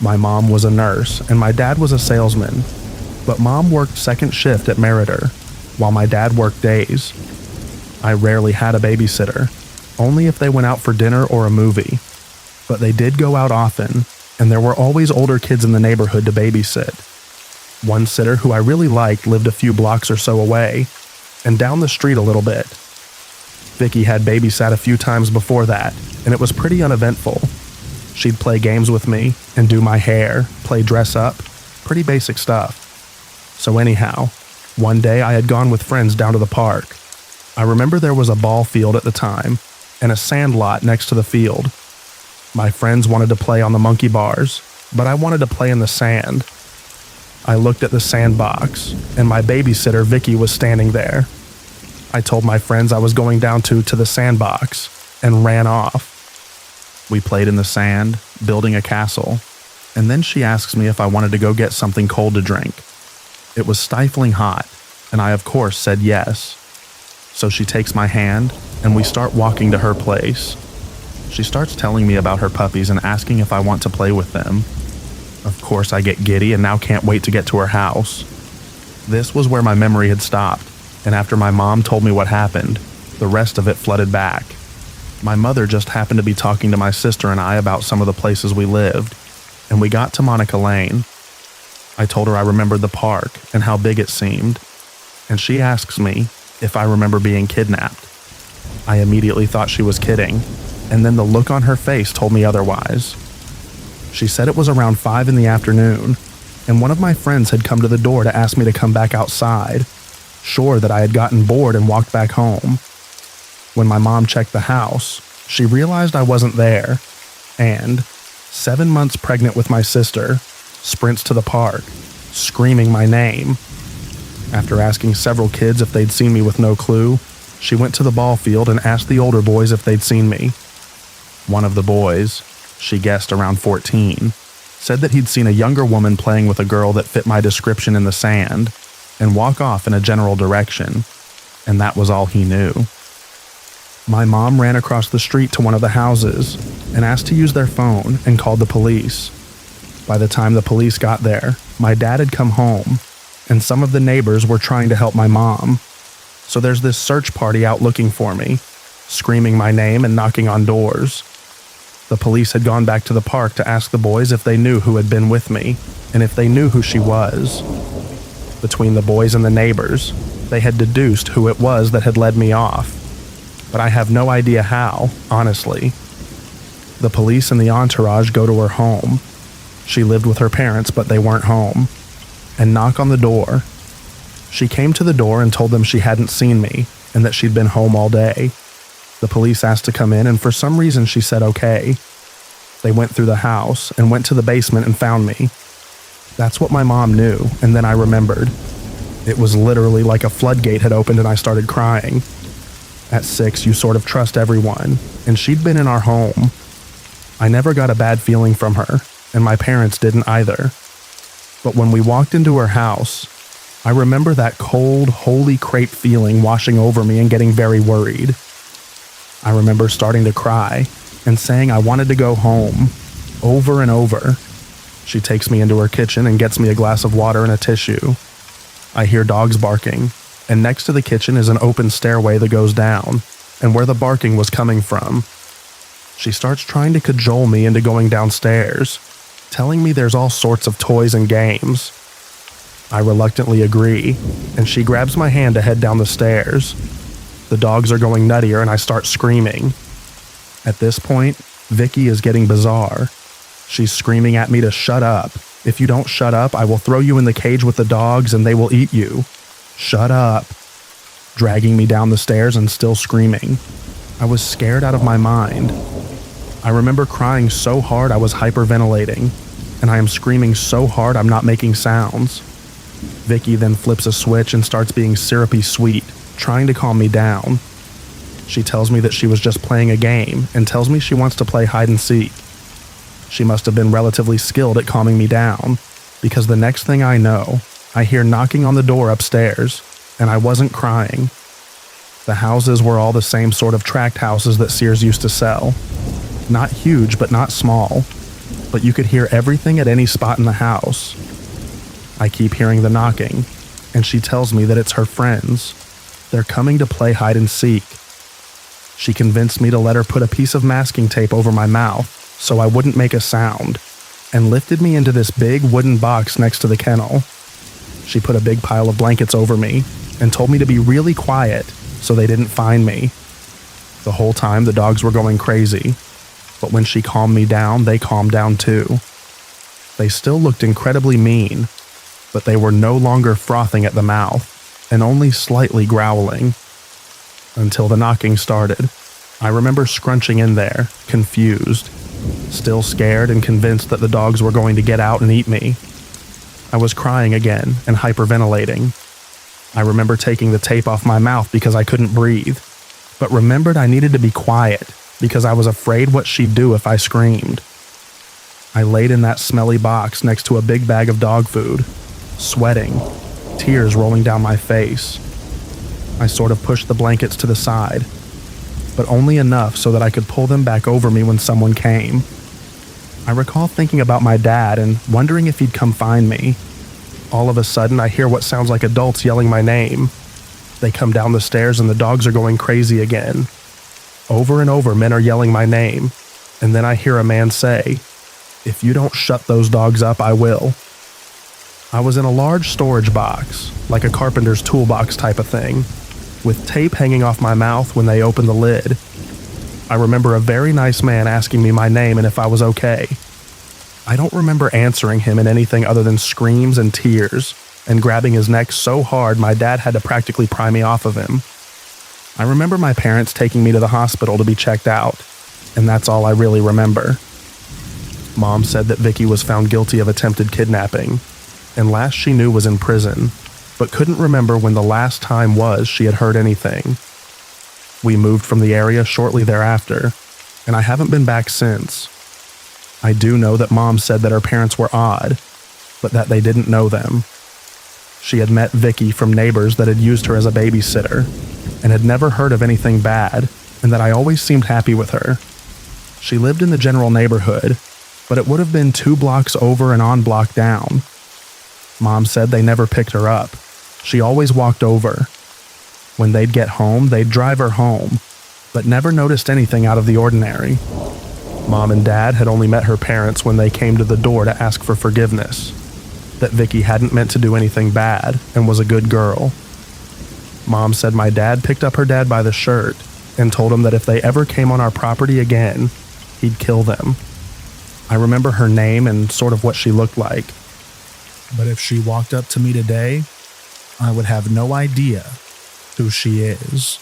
My mom was a nurse, and my dad was a salesman, but Mom worked second shift at Meritor, while my dad worked days. I rarely had a babysitter, only if they went out for dinner or a movie, but they did go out often, and there were always older kids in the neighborhood to babysit. One sitter who I really liked lived a few blocks or so away, and down the street a little bit. Vicky had babysat a few times before that, and it was pretty uneventful. She'd play games with me, and do my hair, play dress up, pretty basic stuff. So anyhow, one day I had gone with friends down to the park. I remember there was a ball field at the time, and a sand lot next to the field. My friends wanted to play on the monkey bars, but I wanted to play in the sand. I looked at the sandbox, and my babysitter Vicky was standing there. I told my friends I was going down to the sandbox, and ran off. We played in the sand, building a castle, and then she asks me if I wanted to go get something cold to drink. It was stifling hot, and I of course said yes. So she takes my hand, and we start walking to her place. She starts telling me about her puppies and asking if I want to play with them. Of course I get giddy and now can't wait to get to her house. This was where my memory had stopped, and after my mom told me what happened, the rest of it flooded back. My mother just happened to be talking to my sister and I about some of the places we lived, and we got to Monica Lane. I told her I remembered the park and how big it seemed, and she asks me, if I remember being kidnapped. I immediately thought she was kidding, and then the look on her face told me otherwise. She said it was around 5 in the afternoon, and one of my friends had come to the door to ask me to come back outside, sure that I had gotten bored and walked back home. When my mom checked the house, she realized I wasn't there, and, 7 months pregnant with my sister, sprints to the park, screaming my name. After asking several kids if they'd seen me with no clue, she went to the ball field and asked the older boys if they'd seen me. One of the boys, she guessed around 14, said that he'd seen a younger woman playing with a girl that fit my description in the sand and walk off in a general direction, and that was all he knew. My mom ran across the street to one of the houses and asked to use their phone and called the police. By the time the police got there, my dad had come home, and some of the neighbors were trying to help my mom. So there's this search party out looking for me, screaming my name and knocking on doors. The police had gone back to the park to ask the boys if they knew who had been with me, and if they knew who she was. Between the boys and the neighbors, they had deduced who it was that had led me off. But I have no idea how, honestly. The police and the entourage go to her home. She lived with her parents, but they weren't home, and knock on the door. She came to the door and told them she hadn't seen me and that she'd been home all day. The police asked to come in, and for some reason she said okay. They went through the house and went to the basement and found me. That's what my mom knew, and then I remembered. It was literally like a floodgate had opened and I started crying. At 6, you sort of trust everyone, and she'd been in our home. I never got a bad feeling from her, and my parents didn't either. But when we walked into her house, I remember that cold, holy crepe feeling washing over me and getting very worried. I remember starting to cry and saying I wanted to go home, over and over. She takes me into her kitchen and gets me a glass of water and a tissue. I hear dogs barking, and next to the kitchen is an open stairway that goes down, and where the barking was coming from. She starts trying to cajole me into going downstairs, telling me there's all sorts of toys and games. I reluctantly agree, and she grabs my hand to head down the stairs. The dogs are going nuttier and I start screaming. At this point, Vicky is getting bizarre. She's screaming at me to shut up. If you don't shut up, I will throw you in the cage with the dogs and they will eat you. Shut up. Dragging me down the stairs and still screaming. I was scared out of my mind. I remember crying so hard I was hyperventilating, and I am screaming so hard I'm not making sounds. Vicky then flips a switch and starts being syrupy sweet, trying to calm me down. She tells me that she was just playing a game and tells me she wants to play hide and seek. She must have been relatively skilled at calming me down, because the next thing I know, I hear knocking on the door upstairs, and I wasn't crying. The houses were all the same sort of tract houses that Sears used to sell. Not huge, but not small, but you could hear everything at any spot in the house. I keep hearing the knocking, and she tells me that it's her friends. They're coming to play hide and seek. She convinced me to let her put a piece of masking tape over my mouth so I wouldn't make a sound, and lifted me into this big wooden box next to the kennel. She put a big pile of blankets over me and told me to be really quiet so they didn't find me. The whole time the dogs were going crazy, but when she calmed me down, they calmed down too. They still looked incredibly mean, but they were no longer frothing at the mouth and only slightly growling. Until the knocking started, I remember scrunching in there, confused, still scared and convinced that the dogs were going to get out and eat me. I was crying again and hyperventilating. I remember taking the tape off my mouth because I couldn't breathe, but remembered I needed to be quiet because I was afraid what she'd do if I screamed. I laid in that smelly box next to a big bag of dog food, sweating, tears rolling down my face. I sort of pushed the blankets to the side, but only enough so that I could pull them back over me when someone came. I recall thinking about my dad and wondering if he'd come find me. All of a sudden, I hear what sounds like adults yelling my name. They come down the stairs and the dogs are going crazy again. Over and over, men are yelling my name, and then I hear a man say, "If you don't shut those dogs up, I will." I was in a large storage box, like a carpenter's toolbox type of thing. with tape hanging off my mouth when they opened the lid. I remember a very nice man asking me my name and if I was okay. I don't remember answering him in anything other than screams and tears, and grabbing his neck so hard my dad had to practically pry me off of him. I remember my parents taking me to the hospital to be checked out, and that's all I really remember. Mom said that Vicky was found guilty of attempted kidnapping, and last she knew was in prison, but couldn't remember when the last time was she had heard anything. We moved from the area shortly thereafter, and I haven't been back since. I do know that Mom said that her parents were odd, but that they didn't know them. She had met Vicky from neighbors that had used her as a babysitter, and had never heard of anything bad, and that I always seemed happy with her. She lived in the general neighborhood, but it would have been 2 blocks over and on block down. Mom said they never picked her up. She always walked over. When they'd get home, they'd drive her home, but never noticed anything out of the ordinary. Mom and Dad had only met her parents when they came to the door to ask for forgiveness, that Vicky hadn't meant to do anything bad and was a good girl. Mom said my dad picked up her dad by the shirt and told him that if they ever came on our property again, he'd kill them. I remember her name and sort of what she looked like. But if she walked up to me today, I would have no idea who she is.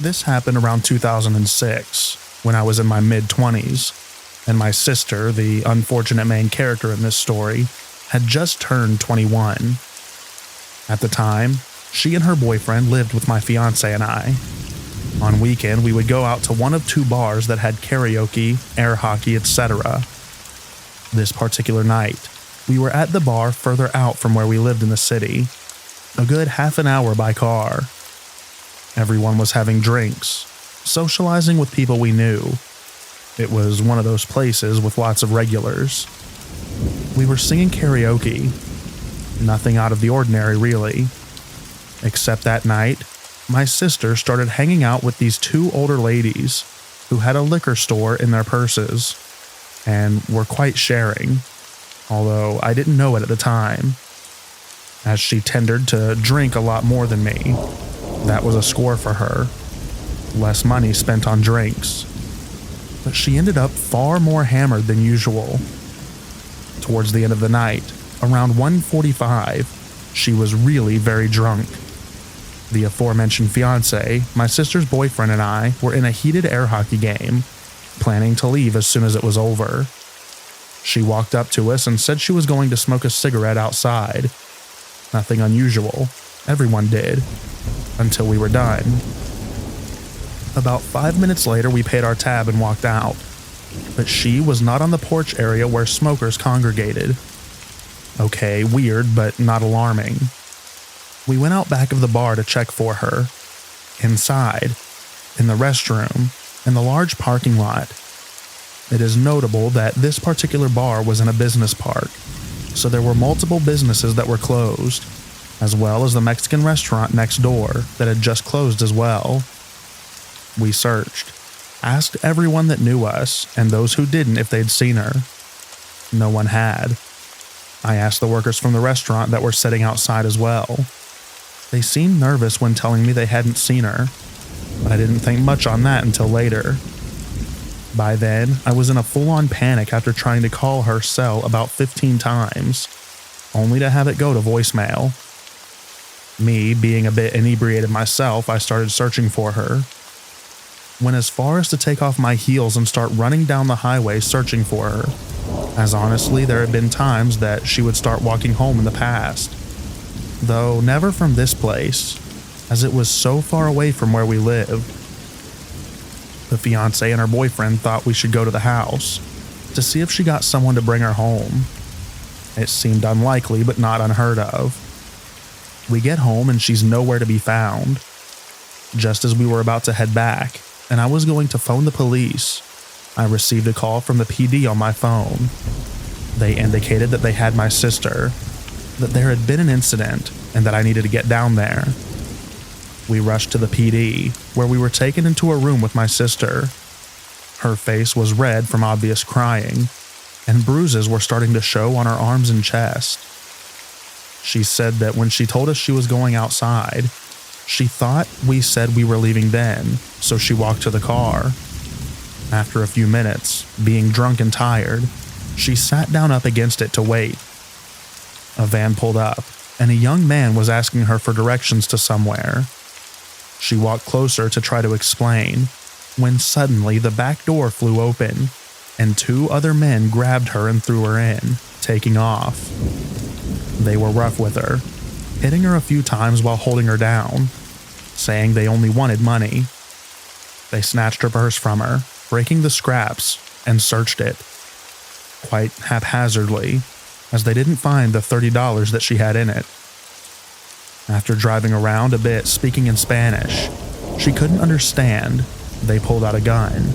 This happened around 2006, when I was in my mid-20s, and my sister, the unfortunate main character in this story, had just turned 21. At the time, she and her boyfriend lived with my fiance and I. On weekend, we would go out to one of 2 bars that had karaoke, air hockey, etc. This particular night, we were at the bar further out from where we lived in the city, a good half an hour by car. Everyone was having drinks, socializing with people we knew. It was one of those places with lots of regulars. We were singing karaoke. Nothing out of the ordinary, really. Except that night, my sister started hanging out with these 2 older ladies who had a liquor store in their purses and were quite sharing, although I didn't know it at the time, as she tended to drink a lot more than me. That was a score for her. Less money spent on drinks. But she ended up far more hammered than usual. Towards the end of the night, around 1:45, she was really very drunk. The aforementioned fiance, my sister's boyfriend, and I were in a heated air hockey game, planning to leave as soon as it was over. She walked up to us and said she was going to smoke a cigarette outside. Nothing unusual. Everyone did. Until we were done. About 5 minutes later, we paid our tab and walked out. But she was not on the porch area where smokers congregated. Okay, weird, but not alarming. We went out back of the bar to check for her. Inside, in the restroom, in the large parking lot. It is notable that this particular bar was in a business park, so there were multiple businesses that were closed, as well as the Mexican restaurant next door that had just closed as well. We searched, asked everyone that knew us and those who didn't if they'd seen her. No one had. I asked the workers from the restaurant that were sitting outside as well. They seemed nervous when telling me they hadn't seen her, but I didn't think much on that until later. By then, I was in a full-on panic after trying to call her cell about 15 times, only to have it go to voicemail. Me, being a bit inebriated myself, I started searching for her. Went as far as to take off my heels and start running down the highway searching for her, as honestly there had been times that she would start walking home in the past. Though never from this place, as it was so far away from where we lived. The fiancé and her boyfriend thought we should go to the house to see if she got someone to bring her home. It seemed unlikely, but not unheard of. We get home and she's nowhere to be found. Just as we were about to head back, and I was going to phone the police, I received a call from the PD on my phone. They indicated that they had my sister, that there had been an incident, and that I needed to get down there. We rushed to the PD, where we were taken into a room with my sister. Her face was red from obvious crying, and bruises were starting to show on her arms and chest. She said that when she told us she was going outside, she thought we said we were leaving then, so she walked to the car. After a few minutes, being drunk and tired, she sat down up against it to wait. A van pulled up, and a young man was asking her for directions to somewhere. She walked closer to try to explain, when suddenly the back door flew open, and 2 other men grabbed her and threw her in, taking off. They were rough with her, hitting her a few times while holding her down, saying they only wanted money. They snatched her purse from her, breaking the scraps, and searched it, quite haphazardly, as they didn't find the $30 that she had in it. After driving around a bit speaking in Spanish, she couldn't understand. They pulled out a gun,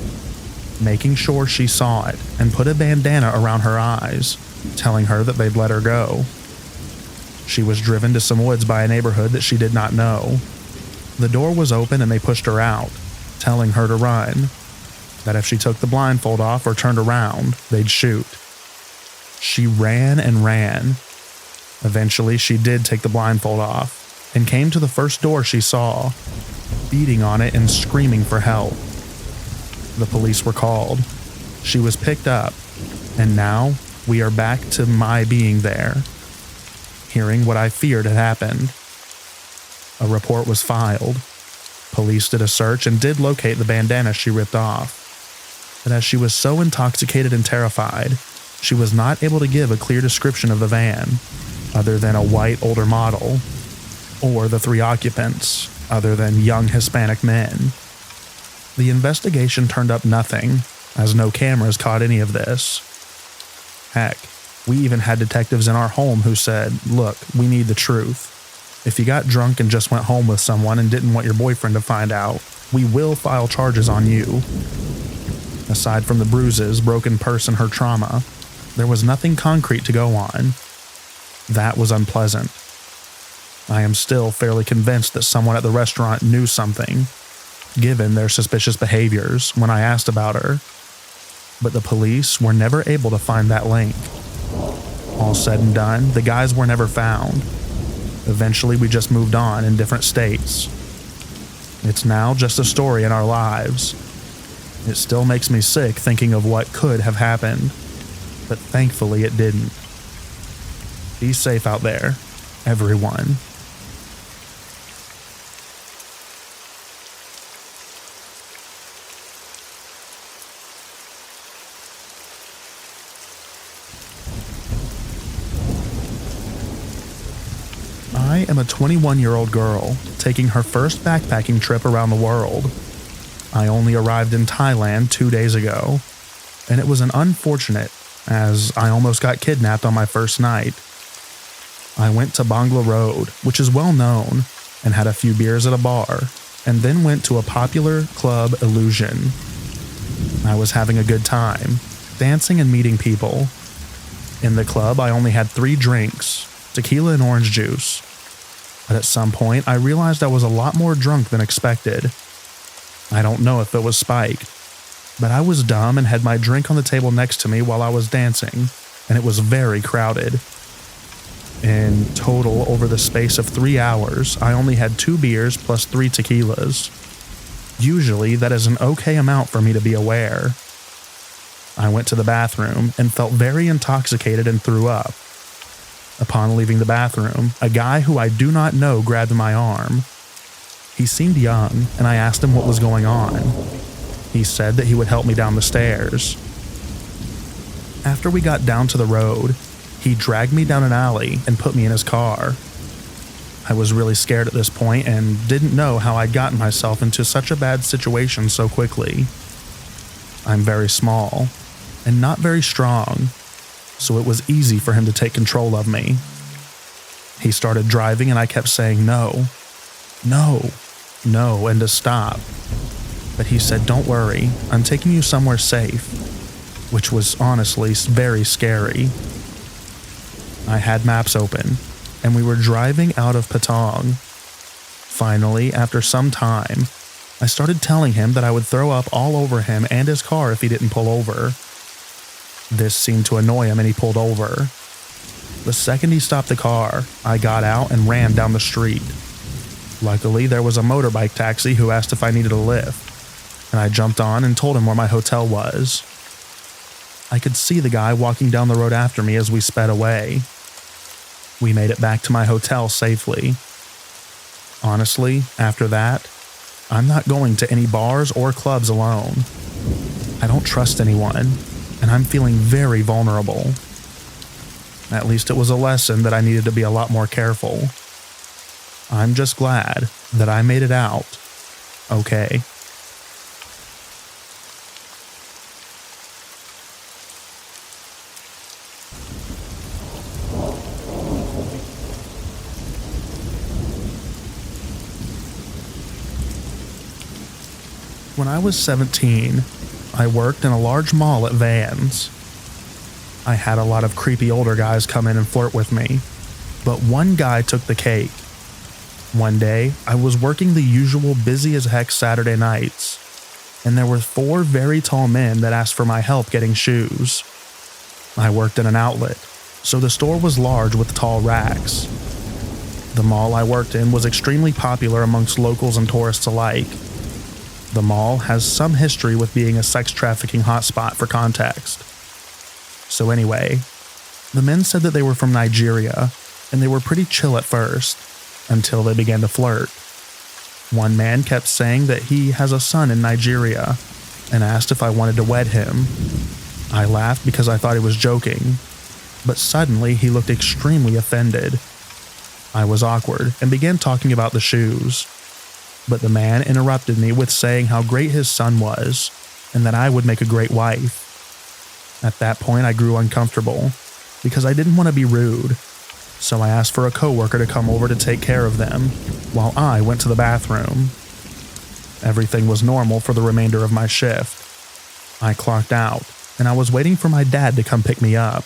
making sure she saw it, and put a bandana around her eyes, telling her that they'd let her go. She was driven to some woods by a neighborhood that she did not know. The door was open and they pushed her out, telling her to run, that if she took the blindfold off or turned around, they'd shoot. She ran and ran. Eventually, she did take the blindfold off and came to the first door she saw, beating on it and screaming for help. The police were called. She was picked up, and now we are back to my being there, hearing what I feared had happened. A report was filed. Police did a search and did locate the bandana she ripped off. But as she was so intoxicated and terrified, she was not able to give a clear description of the van, other than a white older model, or the 3 occupants, other than young Hispanic men. The investigation turned up nothing, as no cameras caught any of this. Heck, we even had detectives in our home who said, "Look, we need the truth. If you got drunk and just went home with someone and didn't want your boyfriend to find out, we will file charges on you." Aside from the bruises, broken purse, and her trauma, there was nothing concrete to go on. That was unpleasant. I am still fairly convinced that someone at the restaurant knew something, given their suspicious behaviors when I asked about her, but the police were never able to find that link. All said and done, the guys were never found. Eventually, we just moved on in different states. It's now just a story in our lives. It still makes me sick thinking of what could have happened, but thankfully it didn't. Be safe out there, everyone. I am a 21-year-old girl taking her first backpacking trip around the world. I only arrived in Thailand 2 days ago, and it was an unfortunate, as I almost got kidnapped on my first night. I went to Bangla Road, which is well known, and had a few beers at a bar, and then went to a popular club, Illusion. I was having a good time, dancing and meeting people. In the club, I only had 3 drinks, tequila and orange juice. But at some point, I realized I was a lot more drunk than expected. I don't know if it was spiked, but I was dumb and had my drink on the table next to me while I was dancing, and it was very crowded. In total, over the space of 3 hours, I only had 2 beers plus 3 tequilas. Usually, that is an okay amount for me to be aware. I went to the bathroom and felt very intoxicated and threw up. Upon leaving the bathroom, a guy who I do not know grabbed my arm. He seemed young, and I asked him what was going on. He said that he would help me down the stairs. After we got down to the road, he dragged me down an alley and put me in his car. I was really scared at this point and didn't know how I'd gotten myself into such a bad situation so quickly. I'm very small and not very strong, so it was easy for him to take control of me. He started driving and I kept saying no, and to stop. But he said, "Don't worry, I'm taking you somewhere safe," which was honestly very scary. I had maps open, and we were driving out of Patong. Finally, after some time, I started telling him that I would throw up all over him and his car if he didn't pull over. This seemed to annoy him and he pulled over. The second he stopped the car, I got out and ran down the street. Luckily, there was a motorbike taxi who asked if I needed a lift, and I jumped on and told him where my hotel was. I could see the guy walking down the road after me as we sped away. We made it back to my hotel safely. Honestly, after that, I'm not going to any bars or clubs alone. I don't trust anyone, and I'm feeling very vulnerable. At least it was a lesson that I needed to be a lot more careful. I'm just glad that I made it out okay. When I was 17, I worked in a large mall at Vans. I had a lot of creepy older guys come in and flirt with me, but one guy took the cake. One day, I was working the usual busy as heck Saturday nights, and there were 4 very tall men that asked for my help getting shoes. I worked in an outlet, so the store was large with tall racks. The mall I worked in was extremely popular amongst locals and tourists alike. The mall has some history with being a sex trafficking hotspot for context. So anyway, the men said that they were from Nigeria, and they were pretty chill at first, until they began to flirt. One man kept saying that he has a son in Nigeria, and asked if I wanted to wed him. I laughed because I thought he was joking, but suddenly he looked extremely offended. I was awkward and began talking about the shoes, but the man interrupted me with saying how great his son was, and that I would make a great wife. At that point, I grew uncomfortable, because I didn't want to be rude, so I asked for a coworker to come over to take care of them, while I went to the bathroom. Everything was normal for the remainder of my shift. I clocked out, and I was waiting for my dad to come pick me up.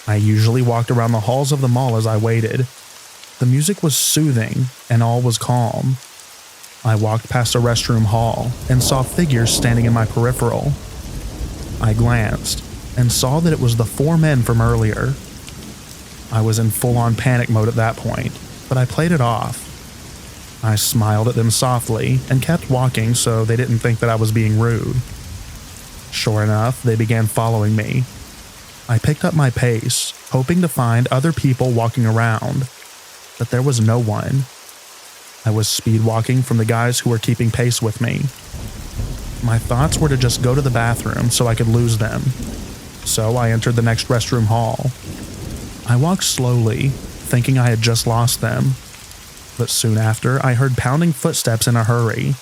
I usually walked around the halls of the mall as I waited. The music was soothing, and all was calm. I walked past a restroom hall and saw figures standing in my peripheral. I glanced and saw that it was the 4 men from earlier. I was in full-on panic mode at that point, but I played it off. I smiled at them softly and kept walking so they didn't think that I was being rude. Sure enough, they began following me. I picked up my pace, hoping to find other people walking around, but there was no one. I was speed walking from the guys who were keeping pace with me. My thoughts were to just go to the bathroom so I could lose them, so I entered the next restroom hall. I walked slowly, thinking I had just lost them, but soon after I heard pounding footsteps in a hurry.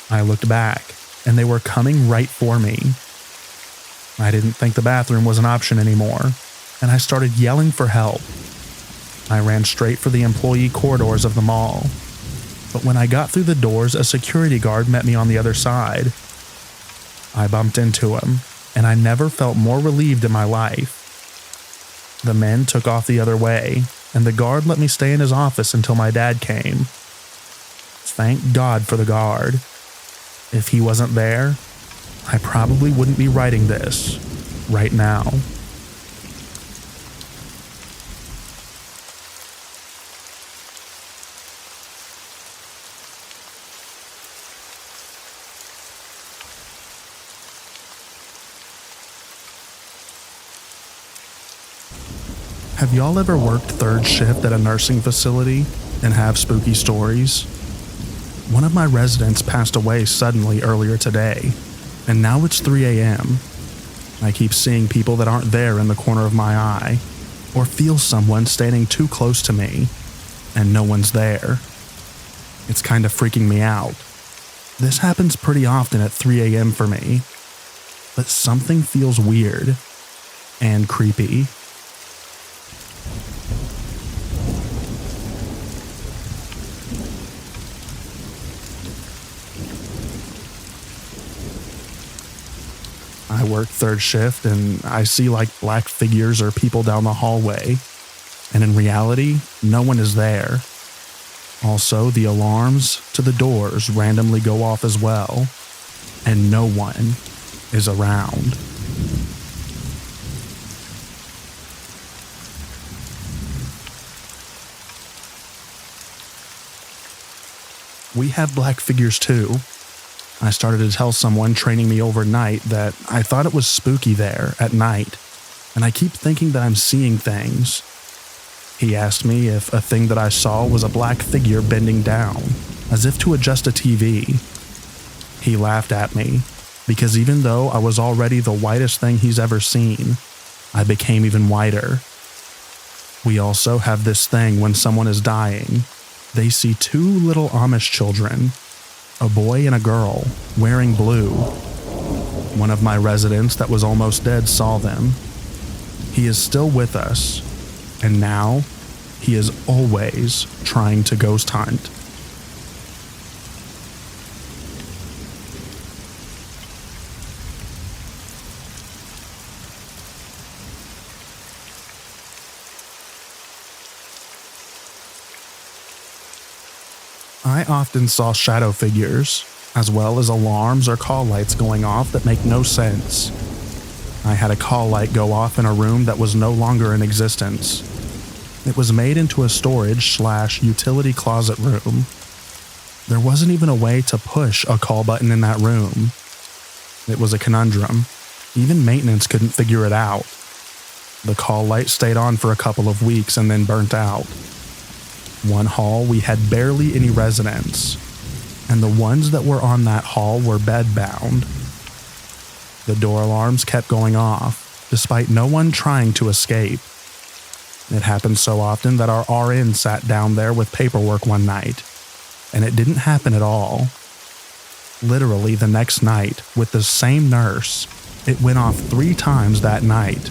I looked back, and they were coming right for me. I didn't think the bathroom was an option anymore, and I started yelling for help. I ran straight for the employee corridors of the mall, but when I got through the doors, a security guard met me on the other side. I bumped into him, and I never felt more relieved in my life. The men took off the other way, and the guard let me stay in his office until my dad came. Thank God for the guard. If he wasn't there, I probably wouldn't be writing this right now. Have y'all ever worked third shift at a nursing facility and have spooky stories? One of my residents passed away suddenly earlier today, and now it's 3 a.m. I keep seeing people that aren't there in the corner of my eye, or feel someone standing too close to me, and no one's there. It's kind of freaking me out. This happens pretty often at 3 a.m. for me, but something feels weird and creepy. I work third shift and I see like black figures or people down the hallway, and in reality, no one is there. Also, the alarms to the doors randomly go off as well, and no one is around. We have black figures too. I started to tell someone training me overnight that I thought it was spooky there at night, and I keep thinking that I'm seeing things. He asked me if a thing that I saw was a black figure bending down, as if to adjust a TV. He laughed at me, because even though I was already the whitest thing he's ever seen, I became even whiter. We also have this thing when someone is dying. They see two little Amish children, a boy and a girl, wearing blue. One of my residents that was almost dead saw them. He is still with us, and now he is always trying to ghost hunt. I often saw shadow figures, as well as alarms or call lights going off that make no sense. I had a call light go off in a room that was no longer in existence. It was made into a storage/utility closet room. There wasn't even a way to push a call button in that room. It was a conundrum. Even maintenance couldn't figure it out. The call light stayed on for a couple of weeks and then burnt out. One hall we had barely any residents, and the ones that were on that hall were bed-bound. The door alarms kept going off, despite no one trying to escape. It happened so often that our RN sat down there with paperwork one night, and it didn't happen at all. Literally the next night, with the same nurse, it went off 3 times that night.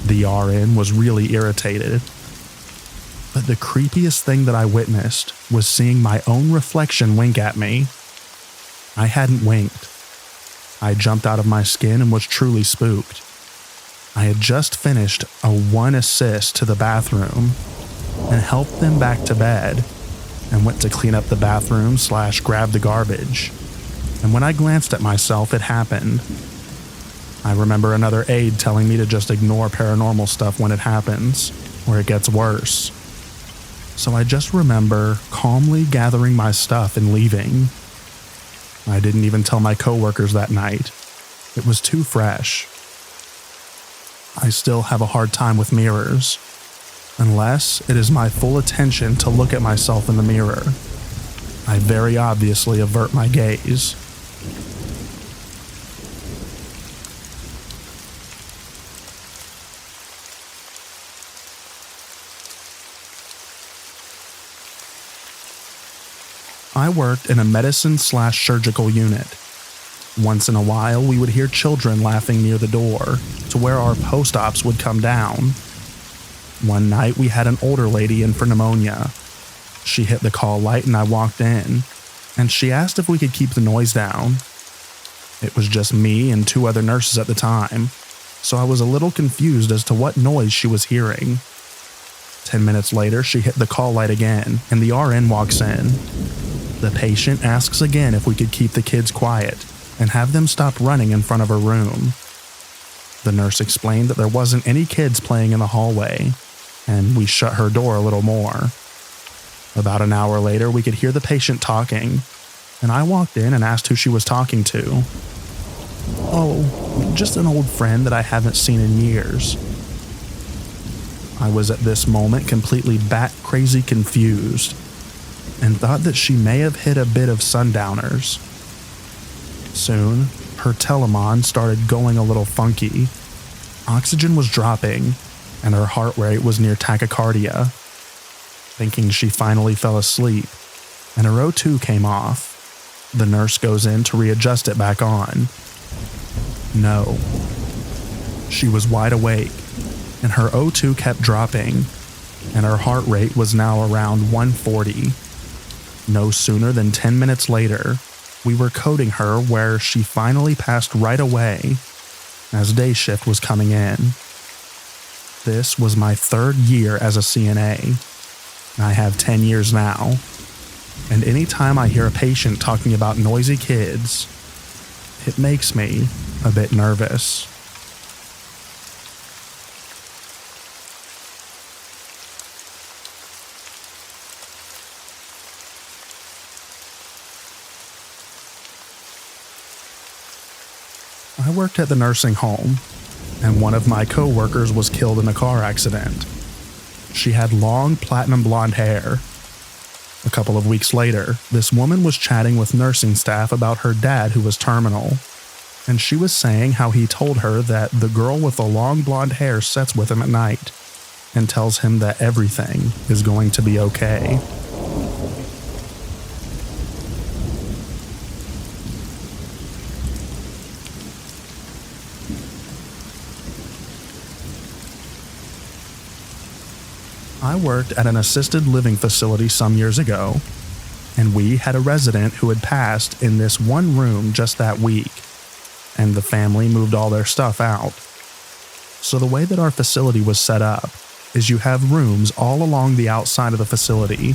The RN was really irritated. But the creepiest thing that I witnessed was seeing my own reflection wink at me. I hadn't winked. I jumped out of my skin and was truly spooked. I had just finished a 1 assist to the bathroom and helped them back to bed and went to clean up the bathroom/grab the garbage. And when I glanced at myself, it happened. I remember another aide telling me to just ignore paranormal stuff when it happens, or it gets worse. So I just remember calmly gathering my stuff and leaving. I didn't even tell my coworkers that night. It was too fresh. I still have a hard time with mirrors, unless it is my full attention to look at myself in the mirror. I very obviously avert my gaze. I worked in a medicine/surgical unit. Once in a while, we would hear children laughing near the door to where our post-ops would come down. One night, we had an older lady in for pneumonia. She hit the call light and I walked in, and she asked if we could keep the noise down. It was just me and 2 other nurses at the time, so I was a little confused as to what noise she was hearing. 10 minutes later, she hit the call light again, and the RN walks in. The patient asks again if we could keep the kids quiet and have them stop running in front of her room. The nurse explained that there wasn't any kids playing in the hallway, and we shut her door a little more. About an hour later, we could hear the patient talking, and I walked in and asked who she was talking to. "Oh, just an old friend that I haven't seen in years." I was at this moment completely bat-crazy confused, and thought that she may have hit a bit of sundowners. Soon, her telemon started going a little funky. Oxygen was dropping, and her heart rate was near tachycardia. Thinking she finally fell asleep, and her O2 came off. The nurse goes in to readjust it back on. No. She was wide awake, and her O2 kept dropping, and her heart rate was now around 140. No sooner than 10 minutes later, we were coding her where she finally passed right away as day shift was coming in. This was my 3rd year as a CNA. I have 10 years now, And anytime I hear a patient talking about noisy kids, it makes me a bit nervous. I worked at the nursing home, and one of my co-workers was killed in a car accident. She had long platinum blonde hair. A couple of weeks later, this woman was chatting with nursing staff about her dad who was terminal, and she was saying how he told her that the girl with the long blonde hair sits with him at night and tells him that everything is going to be okay. I worked at an assisted living facility some years ago, and we had a resident who had passed in this one room just that week, and the family moved all their stuff out. So the way that our facility was set up is you have rooms all along the outside of the facility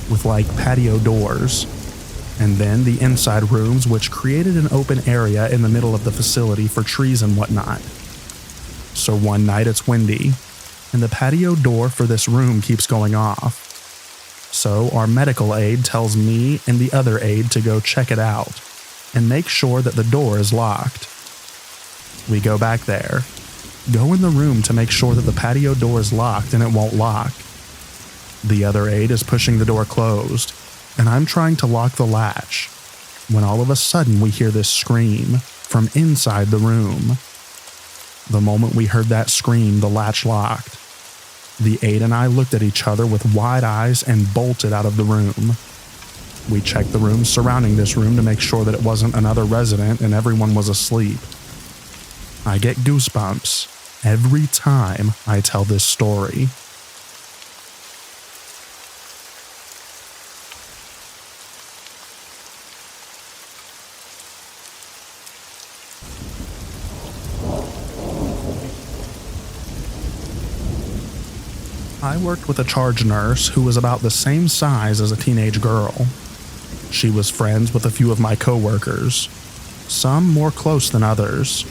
with like patio doors, and then the inside rooms which created an open area in the middle of the facility for trees and whatnot. So one night it's windy, and the patio door for this room keeps going off. So our medical aide tells me and the other aide to go check it out and make sure that the door is locked. We go back there, go in the room to make sure that the patio door is locked and it won't lock. The other aide is pushing the door closed, and I'm trying to lock the latch, when all of a sudden we hear this scream from inside the room. The moment we heard that scream, the latch locked. The aide and I looked at each other with wide eyes and bolted out of the room. We checked the rooms surrounding this room to make sure that it wasn't another resident and everyone was asleep. I get goosebumps every time I tell this story. I worked with a charge nurse who was about the same size as a teenage girl. She was friends with a few of my coworkers, some more close than others.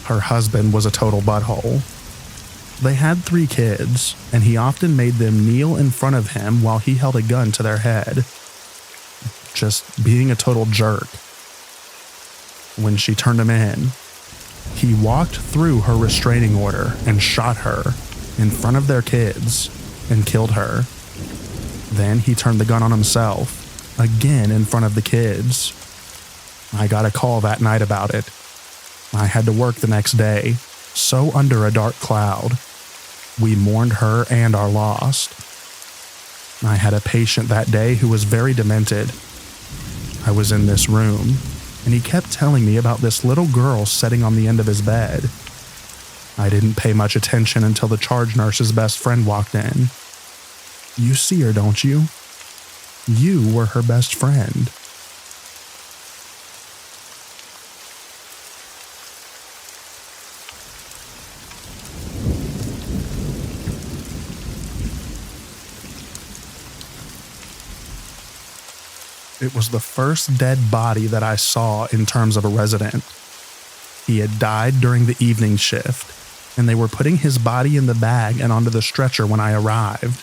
Her husband was a total butthole. They had 3 kids, and he often made them kneel in front of him while he held a gun to their head. Just being a total jerk. When she turned him in, he walked through her restraining order and shot her in front of their kids and killed her. Then he turned the gun on himself, again in front of the kids. I got a call that night about it. I had to work the next day, so under a dark cloud. We mourned her and our loss. I had a patient that day who was very demented. I was in this room, and he kept telling me about this little girl sitting on the end of his bed. I didn't pay much attention until the charge nurse's best friend walked in. "You see her, don't you? You were her best friend." It was the first dead body that I saw in terms of a resident. He had died during the evening shift, and they were putting his body in the bag and onto the stretcher when I arrived.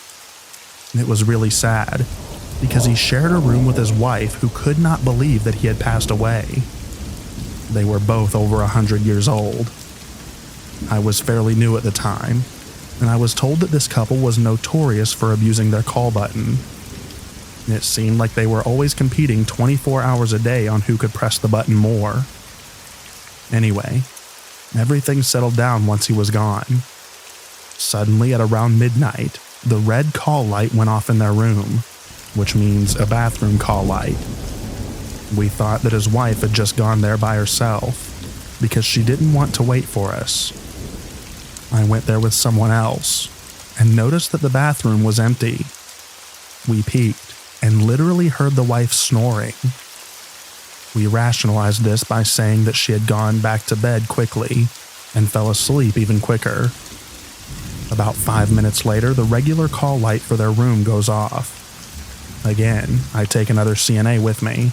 It was really sad, because he shared a room with his wife who could not believe that he had passed away. They were both over 100 years old. I was fairly new at the time, and I was told that this couple was notorious for abusing their call button. It seemed like they were always competing 24 hours a day on who could press the button more. Anyway, everything settled down once he was gone. Suddenly, at around midnight, the red call light went off in their room, which means a bathroom call light. We thought that his wife had just gone there by herself because she didn't want to wait for us. I went there with someone else and noticed that the bathroom was empty. We peeked and literally heard the wife snoring. We rationalized this by saying that she had gone back to bed quickly and fell asleep even quicker. About 5 minutes later, the regular call light for their room goes off. Again, I take another CNA with me.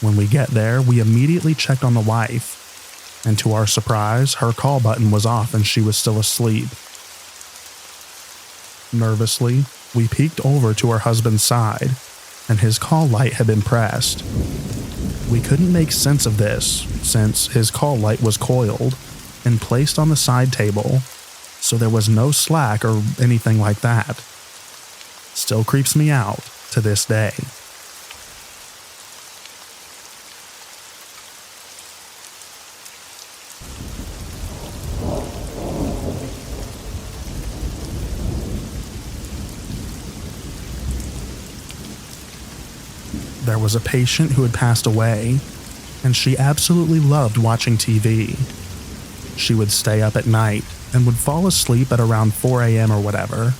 When we get there, we immediately checked on the wife, and to our surprise, her call button was off and she was still asleep. Nervously, we peeked over to her husband's side, and his call light had been pressed. We couldn't make sense of this, since his call light was coiled and placed on the side table, so there was no slack or anything like that. Still creeps me out to this day. There was a patient who had passed away, and she absolutely loved watching TV. She would stay up at night and would fall asleep at around 4 a.m. or whatever.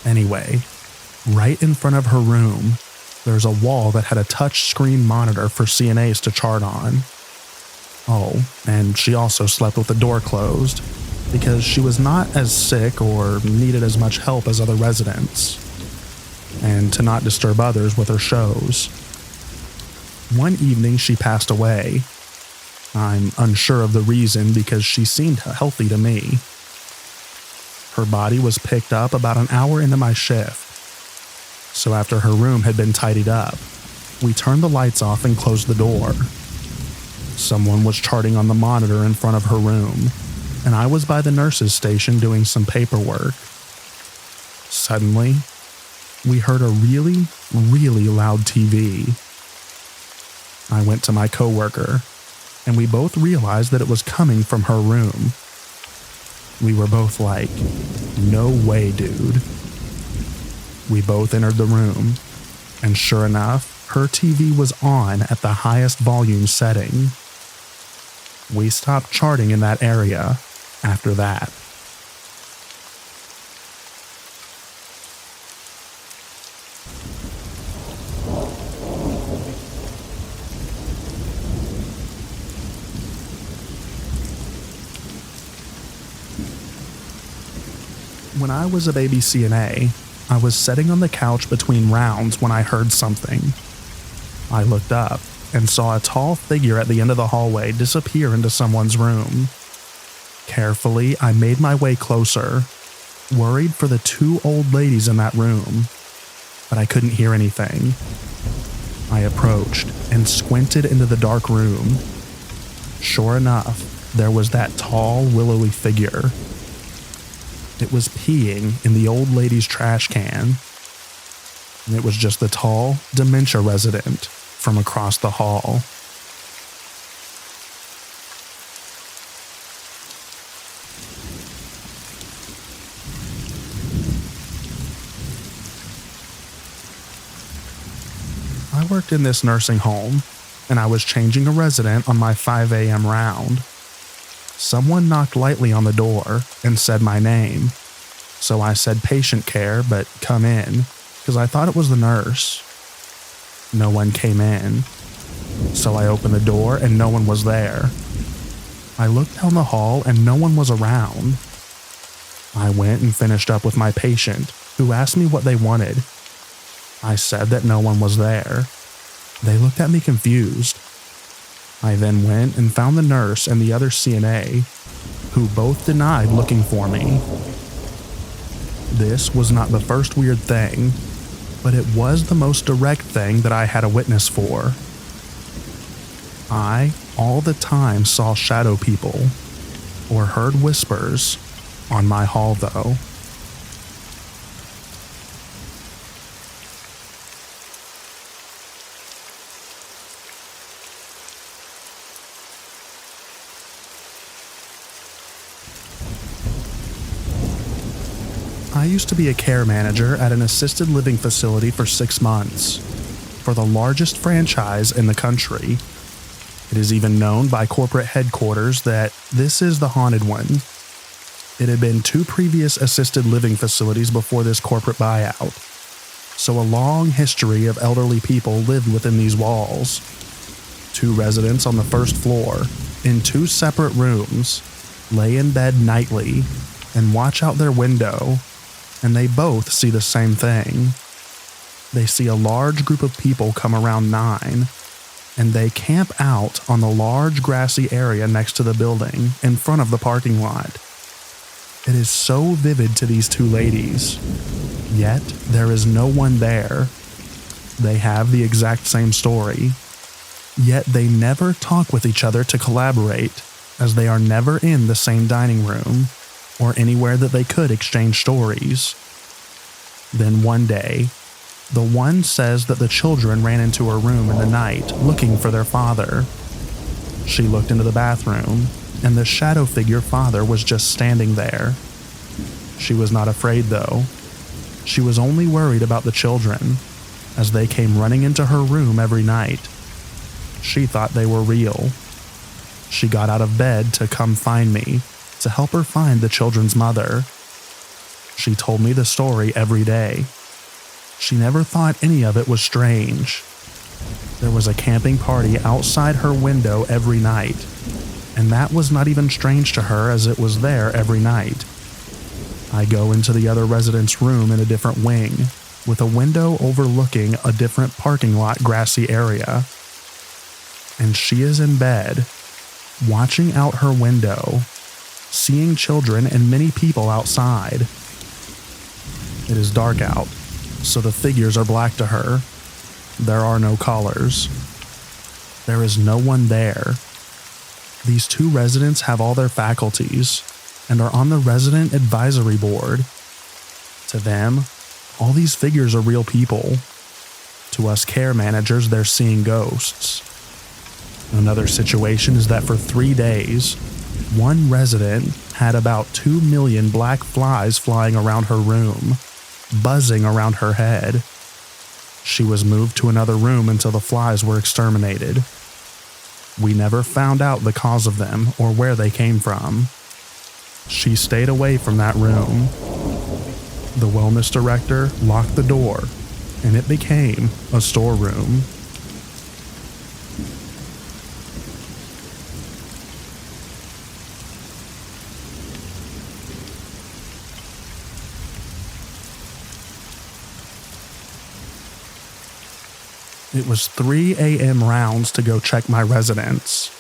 Anyway, right in front of her room, there's a wall that had a touch-screen monitor for CNAs to chart on. Oh, and she also slept with the door closed, because she was not as sick or needed as much help as other residents, and to not disturb others with her shows. One evening she passed away. I'm unsure of the reason because she seemed healthy to me. Her body was picked up about an hour into my shift. So after her room had been tidied up, we turned the lights off and closed the door. Someone was charting on the monitor in front of her room, and I was by the nurse's station doing some paperwork. Suddenly, we heard a really, really loud TV. I went to my coworker, and we both realized that it was coming from her room. We were both like, no way, dude. We both entered the room, and sure enough, her TV was on at the highest volume setting. We stopped charting in that area after that. When I was a baby CNA, I was sitting on the couch between rounds when I heard something. I looked up and saw a tall figure at the end of the hallway disappear into someone's room. Carefully, I made my way closer, worried for the two old ladies in that room, but I couldn't hear anything. I approached and squinted into the dark room. Sure enough, there was that tall, willowy figure. It was peeing in the old lady's trash can. And it was just the tall Dementia resident from across the hall. I worked in this nursing home, and I was changing a resident on my 5 a.m. round. Someone knocked lightly on the door and said my name, so I said patient care, but come in, because I thought it was the nurse. No one came in, so I opened the door and no one was there. I looked down the hall and no one was around. I went and finished up with my patient, who asked me what they wanted. I said that no one was there. They looked at me confused. I then went and found the nurse and the other CNA, who both denied looking for me. This was not the first weird thing, but it was the most direct thing that I had a witness for. I, all the time, saw shadow people, or heard whispers, on my hall though. I used to be a care manager at an assisted living facility for 6 months, for the largest franchise in the country. It is even known by corporate headquarters that this is the haunted one. It had been 2 previous assisted living facilities before this corporate buyout, so a long history of elderly people lived within these walls. 2 residents on the first floor, in 2 separate rooms, lay in bed nightly and watch out their window, and they both see the same thing. They see a large group of people come around 9, and they camp out on the large grassy area next to the building in front of the parking lot. It is so vivid to these two ladies, yet there is no one there. They have the exact same story, yet they never talk with each other to collaborate, as they are never in the same dining room or anywhere that they could exchange stories. Then one day, the one says that the children ran into her room in the night looking for their father. She looked into the bathroom, and the shadow figure father was just standing there. She was not afraid though. She was only worried about the children, as they came running into her room every night. She thought they were real. She got out of bed to come find me, to help her find the children's mother. She told me the story every day. She never thought any of it was strange. There was a camping party outside her window every night, and that was not even strange to her as it was there every night. I go into the other resident's room in a different wing, with a window overlooking a different parking lot grassy area. And she is in bed, watching out her window, seeing children and many people outside. It is dark out, so the figures are black to her. There are no callers. There is no one there. These two residents have all their faculties and are on the resident advisory board. To them, all these figures are real people. To us care managers, they're seeing ghosts. Another situation is that for 3 days, one resident had about 2 million black flies flying around her room, buzzing around her head. She was moved to another room until the flies were exterminated. We never found out the cause of them or where they came from. She stayed away from that room. The wellness director locked the door, and it became a storeroom. It was 3 a.m. rounds to go check my residence.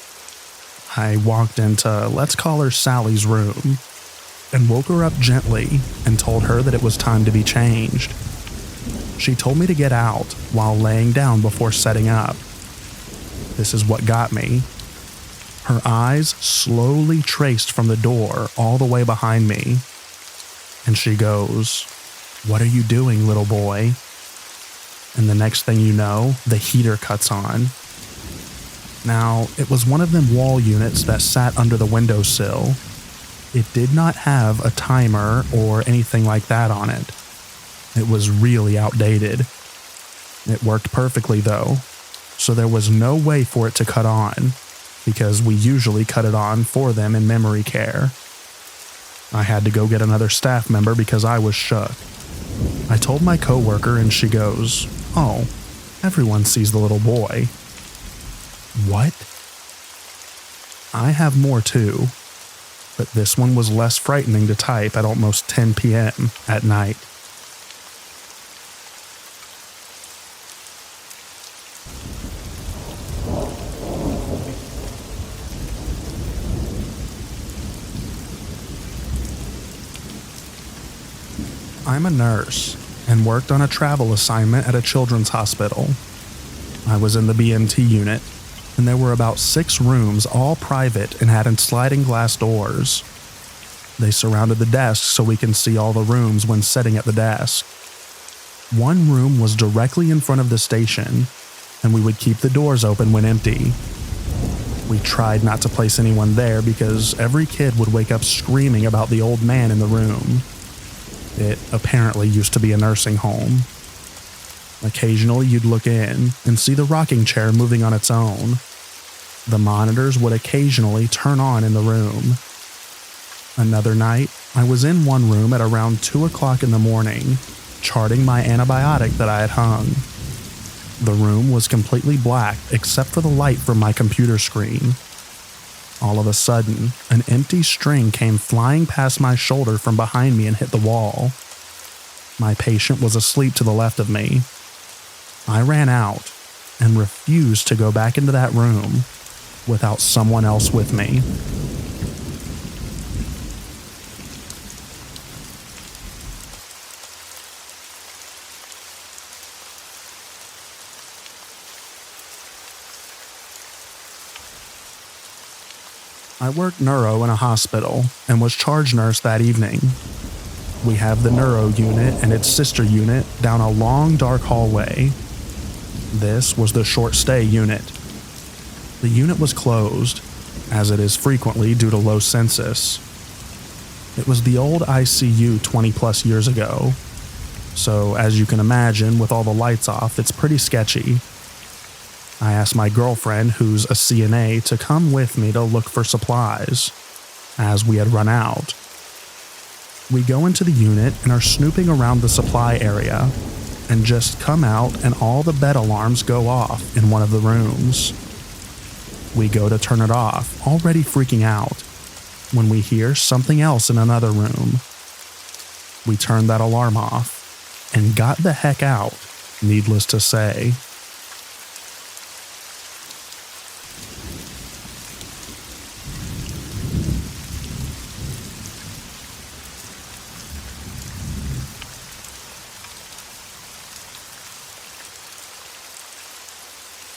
I walked into, let's call her Sally's room, and woke her up gently and told her that it was time to be changed. She told me to get out while laying down before setting up. This is what got me. Her eyes slowly traced from the door all the way behind me, and she goes, "What are you doing, little boy?" And the next thing you know, the heater cuts on. Now, it was one of them wall units that sat under the windowsill. It did not have a timer or anything like that on it. It was really outdated. It worked perfectly though, so there was no way for it to cut on, because we usually cut it on for them in memory care. I had to go get another staff member because I was shook. I told my coworker and she goes, "Oh, everyone sees the little boy." What? I have more too, but this one was less frightening to type at almost 10 p.m. at night. I'm a nurse and worked on a travel assignment at a children's hospital. I was in the BMT unit, and there were about 6 rooms, all private and had sliding glass doors. They surrounded the desk so we can see all the rooms when sitting at the desk. One room was directly in front of the station, and we would keep the doors open when empty. We tried not to place anyone there because every kid would wake up screaming about the old man in the room. It apparently used to be a nursing home. Occasionally you'd look in and see the rocking chair moving on its own. The monitors would occasionally turn on in the room. Another night, I was in one room at around 2 o'clock in the morning, charting my antibiotic that I had hung. The room was completely black except for the light from my computer screen. All of a sudden, an empty string came flying past my shoulder from behind me and hit the wall. My patient was asleep to the left of me, I ran out and refused to go back into that room without someone else with me. I worked neuro in a hospital and was charge nurse that evening. We have the neuro unit and its sister unit down a long, dark hallway. This was the short stay unit. The unit was closed, as it is frequently due to low census. It was the old ICU 20 plus years ago, so as you can imagine, with all the lights off, it's pretty sketchy. I asked my girlfriend, who's a CNA, to come with me to look for supplies, as we had run out. We go into the unit and are snooping around the supply area, and just come out and all the bed alarms go off in one of the rooms. We go to turn it off, already freaking out, when we hear something else in another room. We turned that alarm off and got the heck out, needless to say.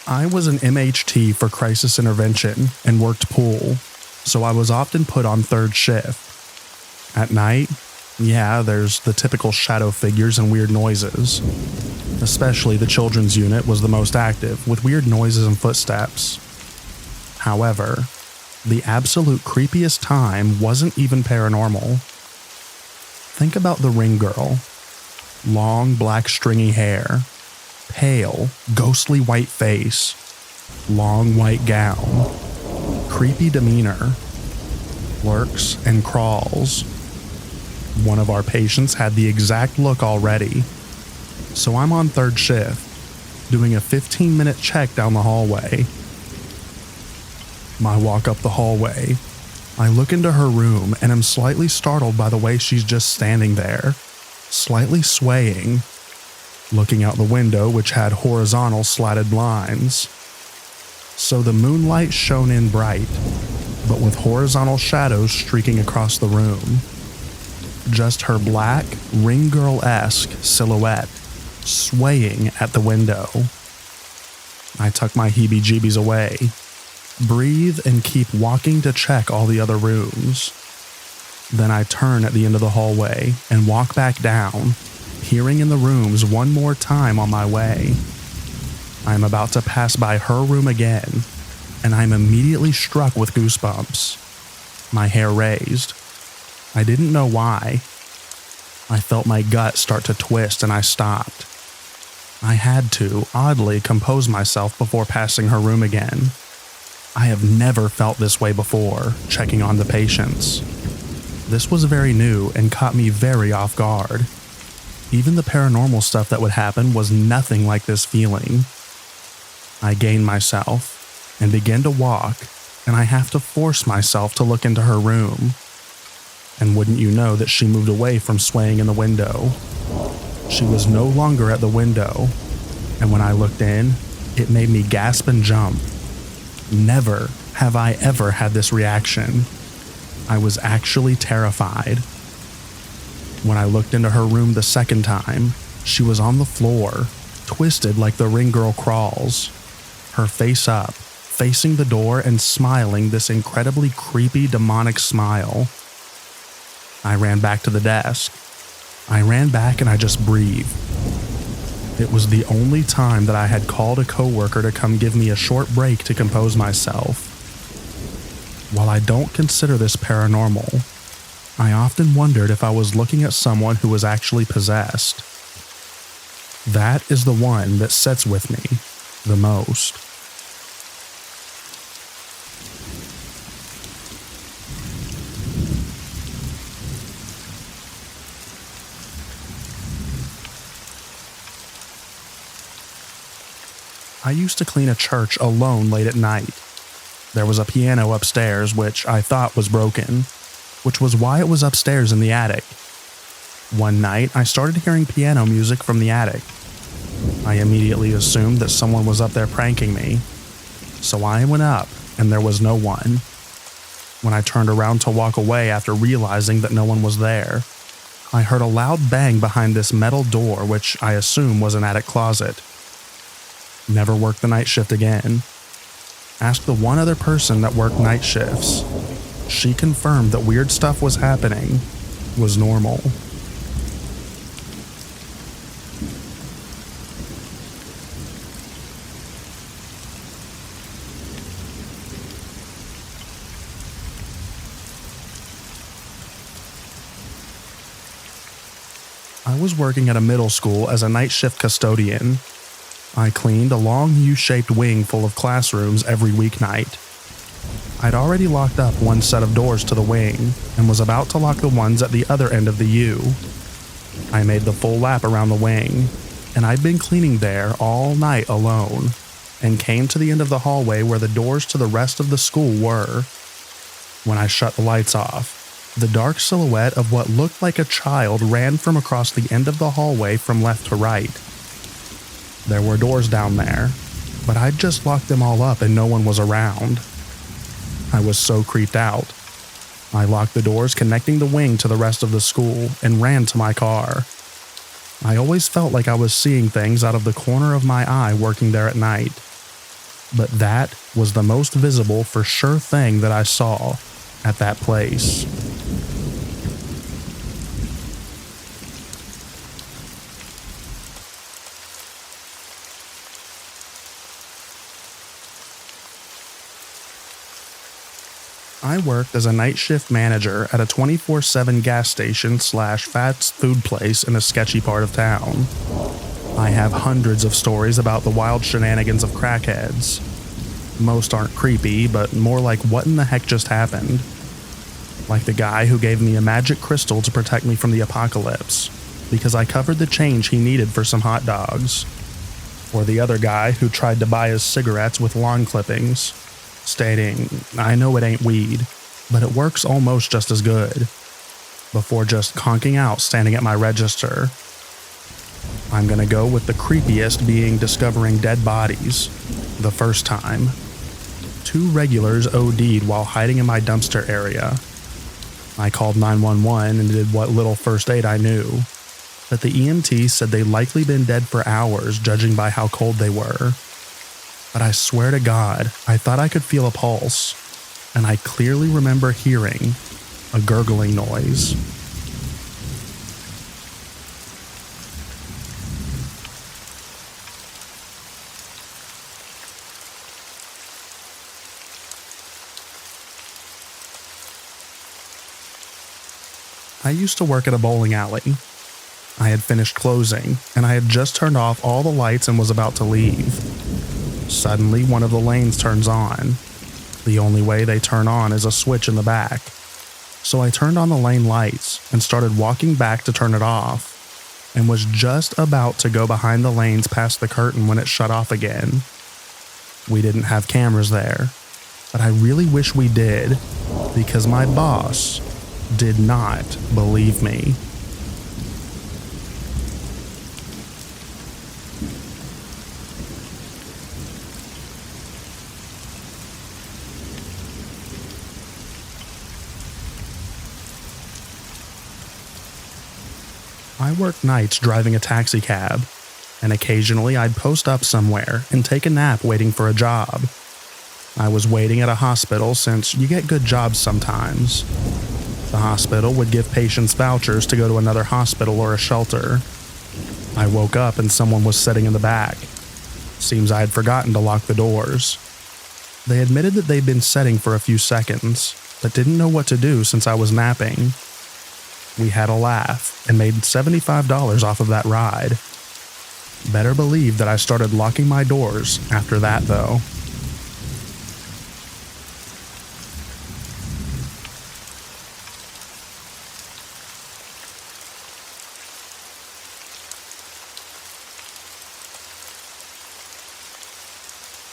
I was an MHT for crisis intervention and worked pool, so I was often put on third shift. At night, yeah, there's the typical shadow figures and weird noises. Especially the children's unit was the most active, with weird noises and footsteps. However, the absolute creepiest time wasn't even paranormal. Think about the ring girl. Long black stringy hair. Pale, ghostly white face, long white gown, creepy demeanor, lurks and crawls. One of our patients had the exact look already, so I'm on third shift, doing a 15-minute check down the hallway. I walk up the hallway. I look into her room and am slightly startled by the way she's just standing there, slightly swaying, looking out the window, which had horizontal slatted blinds. So the moonlight shone in bright, but with horizontal shadows streaking across the room. Just her black, ring girl-esque silhouette swaying at the window. I tuck my heebie-jeebies away, breathe, and keep walking to check all the other rooms. Then I turn at the end of the hallway and walk back down, peering in the rooms one more time on my way. I am about to pass by her room again, and I'm immediately struck with goosebumps. My hair raised. I didn't know why. I felt my gut start to twist and I stopped. I had to, oddly, compose myself before passing her room again. I have never felt this way before, checking on the patients. This was very new and caught me very off guard. Even the paranormal stuff that would happen was nothing like this feeling. I gain myself and begin to walk, and I have to force myself to look into her room. And wouldn't you know that she moved away from swaying in the window. She was no longer at the window, and when I looked in, it made me gasp and jump. Never have I ever had this reaction. I was actually terrified. When I looked into her room the second time, she was on the floor, twisted like the ring girl crawls, her face up, facing the door and smiling this incredibly creepy demonic smile. I ran back to the desk. I ran back and I just breathed. It was the only time that I had called a coworker to come give me a short break to compose myself. While I don't consider this paranormal, I often wondered if I was looking at someone who was actually possessed. That is the one that sits with me the most. I used to clean a church alone late at night. There was a piano upstairs which I thought was broken, which was why it was upstairs in the attic. One night, I started hearing piano music from the attic. I immediately assumed that someone was up there pranking me. So I went up, and there was no one. When I turned around to walk away after realizing that no one was there, I heard a loud bang behind this metal door, which I assume was an attic closet. Never worked the night shift again. Asked the one other person that worked night shifts. She confirmed that weird stuff was happening, was normal. I was working at a middle school as a night shift custodian. I cleaned a long U-shaped wing full of classrooms every weeknight. I'd already locked up one set of doors to the wing and was about to lock the ones at the other end of the U. I made the full lap around the wing, and I'd been cleaning there all night alone, and came to the end of the hallway where the doors to the rest of the school were. When I shut the lights off, the dark silhouette of what looked like a child ran from across the end of the hallway from left to right. There were doors down there, but I'd just locked them all up and no one was around. I was so creeped out. I locked the doors connecting the wing to the rest of the school and ran to my car. I always felt like I was seeing things out of the corner of my eye working there at night. But that was the most visible for sure thing that I saw at that place. I worked as a night shift manager at a 24/7 gas station / fast food place in a sketchy part of town. I have hundreds of stories about the wild shenanigans of crackheads. Most aren't creepy, but more like what in the heck just happened. Like the guy who gave me a magic crystal to protect me from the apocalypse, because I covered the change he needed for some hot dogs. Or the other guy who tried to buy his cigarettes with lawn clippings, stating, "I know it ain't weed, but it works almost just as good," before just conking out standing at my register. I'm gonna go with the creepiest being discovering dead bodies, the first time. 2 regulars OD'd while hiding in my dumpster area. I called 911 and did what little first aid I knew, but the EMT said they'd likely been dead for hours judging by how cold they were. But I swear to God, I thought I could feel a pulse, and I clearly remember hearing a gurgling noise. I used to work at a bowling alley. I had finished closing, and I had just turned off all the lights and was about to leave. Suddenly, one of the lanes turns on. The only way they turn on is a switch in the back. So I turned on the lane lights and started walking back to turn it off, and was just about to go behind the lanes past the curtain when it shut off again. We didn't have cameras there, but I really wish we did, because my boss did not believe me. I worked nights driving a taxi cab, and occasionally I'd post up somewhere and take a nap waiting for a job. I was waiting at a hospital since you get good jobs sometimes. The hospital would give patients vouchers to go to another hospital or a shelter. I woke up and someone was sitting in the back. Seems I had forgotten to lock the doors. They admitted that they'd been sitting for a few seconds, but didn't know what to do since I was napping. We had a laugh and made $75 off of that ride. Better believe that I started locking my doors after that, though.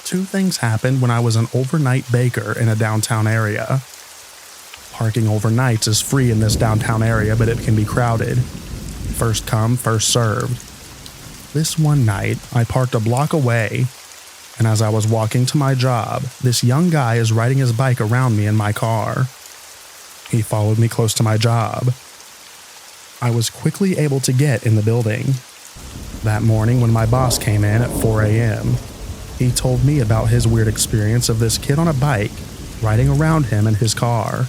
Two things happened when I was an overnight baker in a downtown area. Parking overnights is free in this downtown area, but it can be crowded. First come, first served. This one night, I parked a block away, and as I was walking to my job, this young guy is riding his bike around me in my car. He followed me close to my job. I was quickly able to get in the building. That morning when my boss came in at 4 a.m., he told me about his weird experience of this kid on a bike riding around him in his car.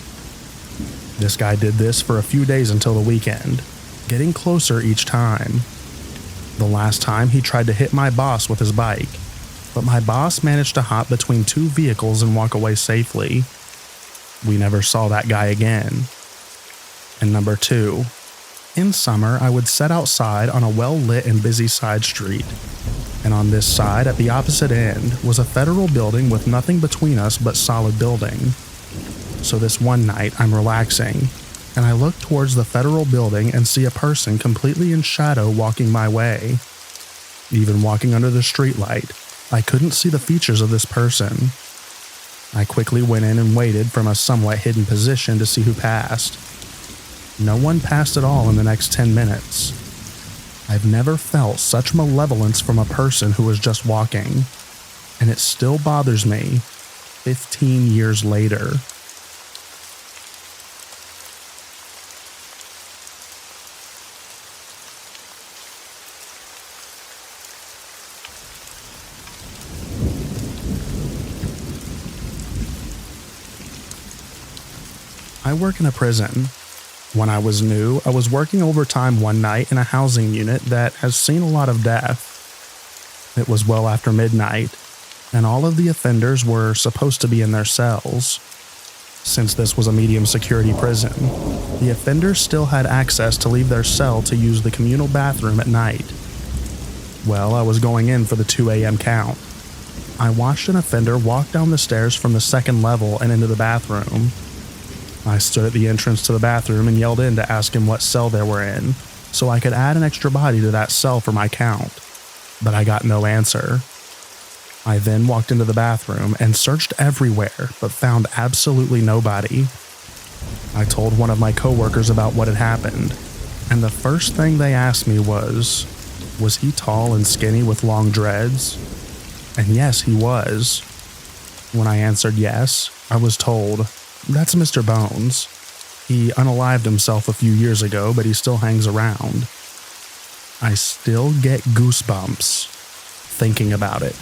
This guy did this for a few days until the weekend, getting closer each time. The last time he tried to hit my boss with his bike, but my boss managed to hop between two vehicles and walk away safely. We never saw that guy again. And number 2, in summer, I would sit outside on a well-lit and busy side street. And on this side, at the opposite end, was a federal building with nothing between us but solid building. So this one night, I'm relaxing, and I look towards the federal building and see a person completely in shadow walking my way. Even walking under the streetlight, I couldn't see the features of this person. I quickly went in and waited from a somewhat hidden position to see who passed. No one passed at all in the next 10 minutes. I've never felt such malevolence from a person who was just walking, and it still bothers me 15 years later. I work in a prison. When I was new, I was working overtime one night in a housing unit that has seen a lot of death. It was well after midnight, and all of the offenders were supposed to be in their cells. Since this was a medium security prison, the offenders still had access to leave their cell to use the communal bathroom at night. Well, I was going in for the 2 a.m. count. I watched an offender walk down the stairs from the second level and into the bathroom. I stood at the entrance to the bathroom and yelled in to ask him what cell they were in, so I could add an extra body to that cell for my count. But I got no answer. I then walked into the bathroom and searched everywhere, but found absolutely nobody. I told one of my coworkers about what had happened, and the first thing they asked me was he tall and skinny with long dreads? And yes, he was. When I answered yes, I was told, "That's Mr. Bones. He unalived himself a few years ago, but he still hangs around." I still get goosebumps thinking about it.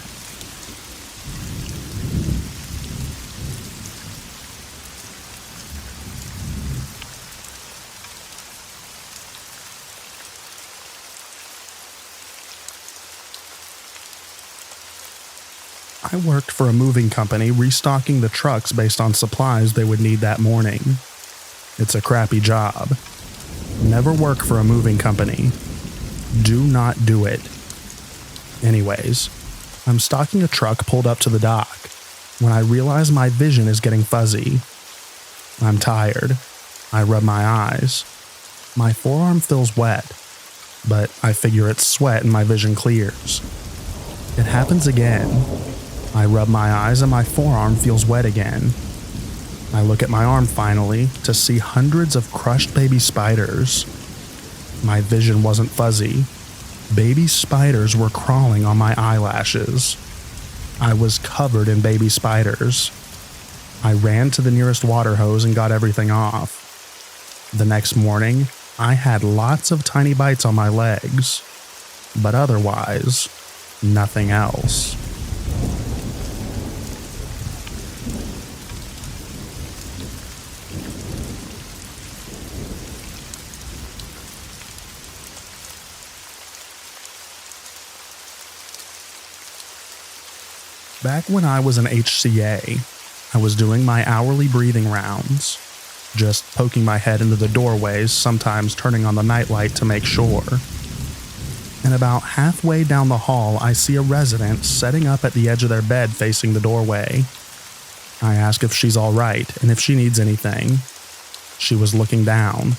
I worked for a moving company restocking the trucks based on supplies they would need that morning. It's a crappy job. Never work for a moving company. Do not do it. Anyways, I'm stocking a truck pulled up to the dock when I realize my vision is getting fuzzy. I'm tired. I rub my eyes. My forearm feels wet, but I figure it's sweat and my vision clears. It happens again. I rub my eyes and my forearm feels wet again. I look at my arm finally to see hundreds of crushed baby spiders. My vision wasn't fuzzy. Baby spiders were crawling on my eyelashes. I was covered in baby spiders. I ran to the nearest water hose and got everything off. The next morning, I had lots of tiny bites on my legs, but otherwise, nothing else. Back when I was an HCA, I was doing my hourly breathing rounds, just poking my head into the doorways, sometimes turning on the nightlight to make sure. And about halfway down the hall, I see a resident setting up at the edge of their bed facing the doorway. I ask if she's all right and if she needs anything. She was looking down,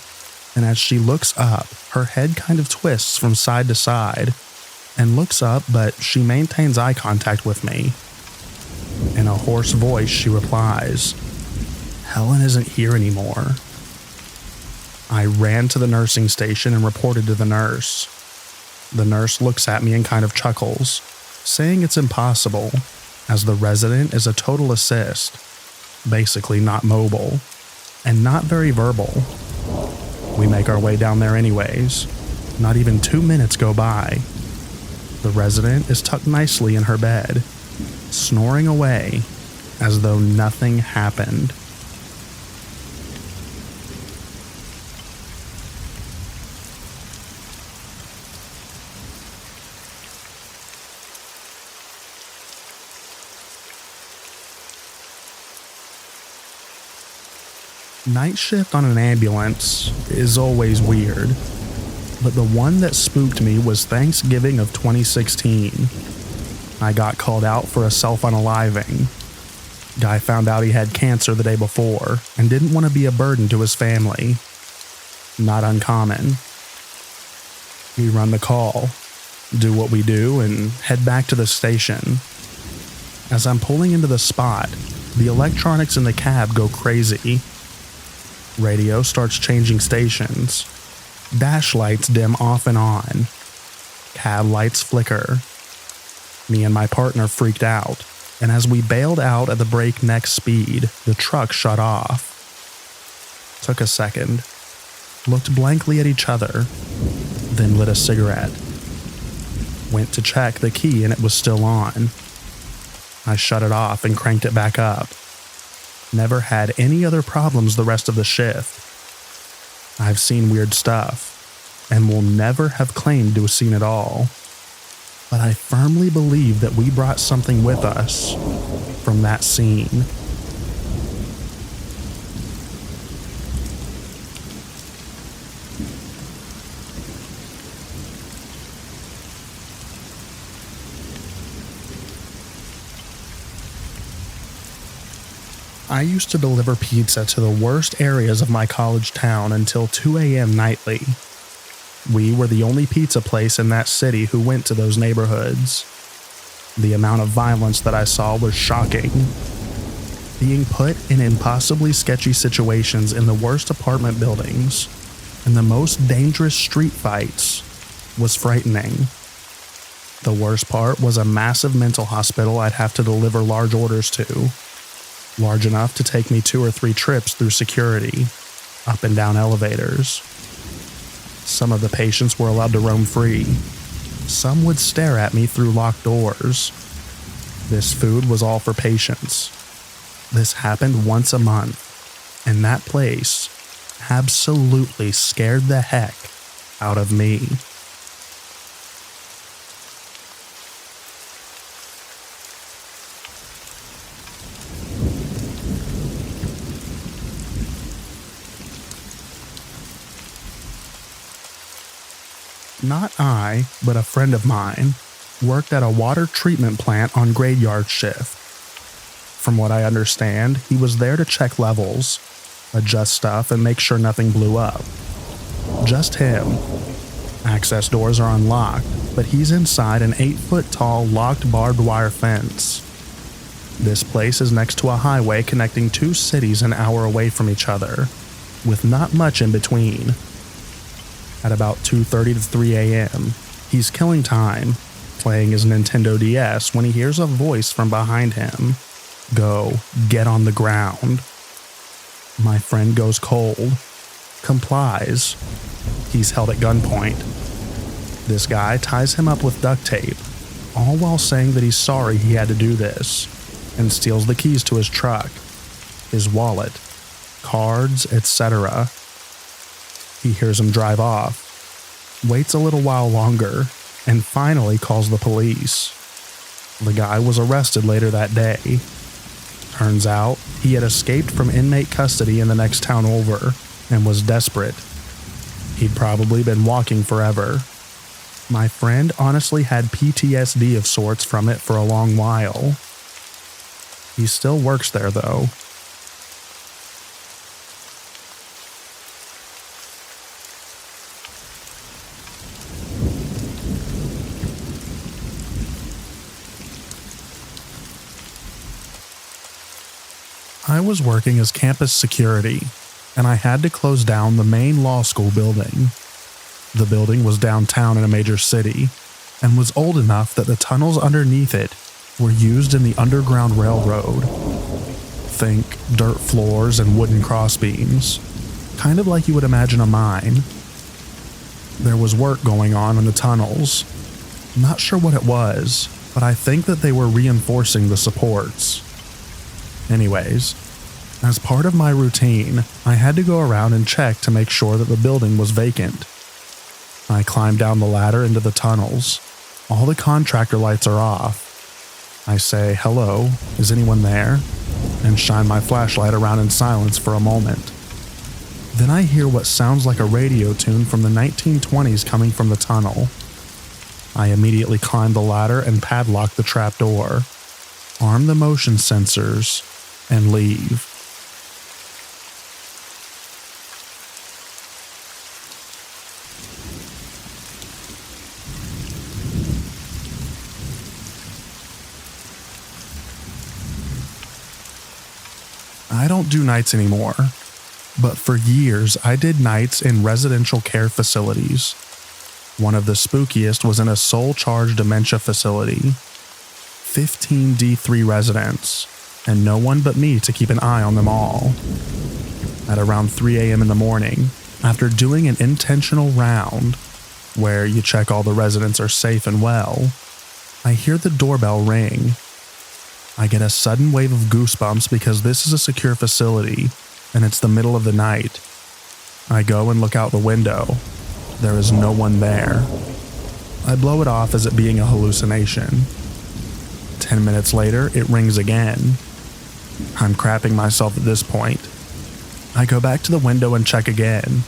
and as she looks up, her head kind of twists from side to side and looks up, but she maintains eye contact with me. In a hoarse voice, she replies, "Helen isn't here anymore." I ran to the nursing station and reported to the nurse. The nurse looks at me and kind of chuckles, saying it's impossible, as the resident is a total assist, basically not mobile, and not very verbal. We make our way down there anyways. Not even 2 minutes go by. The resident is tucked nicely in her bed, snoring away as though nothing happened. Night shift on an ambulance is always weird, but the one that spooked me was Thanksgiving of 2016. I got called out for a self-unaliving. Guy found out he had cancer the day before and didn't want to be a burden to his family. Not uncommon. We run the call, do what we do, and head back to the station. As I'm pulling into the spot, the electronics in the cab go crazy. Radio starts changing stations. Dash lights dim off and on. Cab lights flicker. Me and my partner freaked out, and as we bailed out at the breakneck speed, the truck shut off. Took a second. Looked blankly at each other, then lit a cigarette. Went to check the key and it was still on. I shut it off and cranked it back up. Never had any other problems the rest of the shift. I've seen weird stuff, and will never have claimed to have seen it all. But I firmly believe that we brought something with us from that scene. I used to deliver pizza to the worst areas of my college town until 2 a.m. nightly. We were the only pizza place in that city who went to those neighborhoods. The amount of violence that I saw was shocking. Being put in impossibly sketchy situations in the worst apartment buildings and the most dangerous street fights was frightening. The worst part was a massive mental hospital I'd have to deliver large orders to. Large enough to take me 2 or 3 trips through security, up and down elevators. Some of the patients were allowed to roam free. Some would stare at me through locked doors. This food was all for patients. This happened once a month, and that place absolutely scared the heck out of me. Not I, but a friend of mine, worked at a water treatment plant on graveyard shift. From what I understand, he was there to check levels, adjust stuff, and make sure nothing blew up. Just him. Access doors are unlocked, but he's inside an 8-foot-tall locked barbed wire fence. This place is next to a highway connecting 2 cities an hour away from each other, with not much in between. At about 2:30 to 3 a.m., he's killing time, playing his Nintendo DS when he hears a voice from behind him. Go, get on the ground. My friend goes cold, complies. He's held at gunpoint. This guy ties him up with duct tape, all while saying that he's sorry he had to do this, and steals the keys to his truck, his wallet, cards, etc. He hears him drive off, waits a little while longer, and finally calls the police. The guy was arrested later that day. Turns out, he had escaped from inmate custody in the next town over and was desperate. He'd probably been walking forever. My friend honestly had PTSD of sorts from it for a long while. He still works there though. I was working as campus security, and I had to close down the main law school building. The building was downtown in a major city and was old enough that the tunnels underneath it were used in the Underground Railroad. Think dirt floors and wooden crossbeams, kind of like you would imagine a mine. There was work going on in the tunnels. Not sure what it was, but I think that they were reinforcing the supports. Anyways, as part of my routine, I had to go around and check to make sure that the building was vacant. I climbed down the ladder into the tunnels. All the contractor lights are off. I say, "Hello, is anyone there?" and shine my flashlight around in silence for a moment. Then I hear what sounds like a radio tune from the 1920s coming from the tunnel. I immediately climb the ladder and padlock the trapdoor, arm the motion sensors, and leave. I don't do nights anymore, but for years I did nights in residential care facilities. One of the spookiest was in a soul-charged dementia facility. 15 D3 residents, and no one but me to keep an eye on them all. At around 3 a.m. in the morning, after doing an intentional round, where you check all the residents are safe and well, I hear the doorbell ring. I get a sudden wave of goosebumps because this is a secure facility, and it's the middle of the night. I go and look out the window. There is no one there. I blow it off as it being a hallucination. 10 minutes later, it rings again. I'm crapping myself at this point. I go back to the window and check again.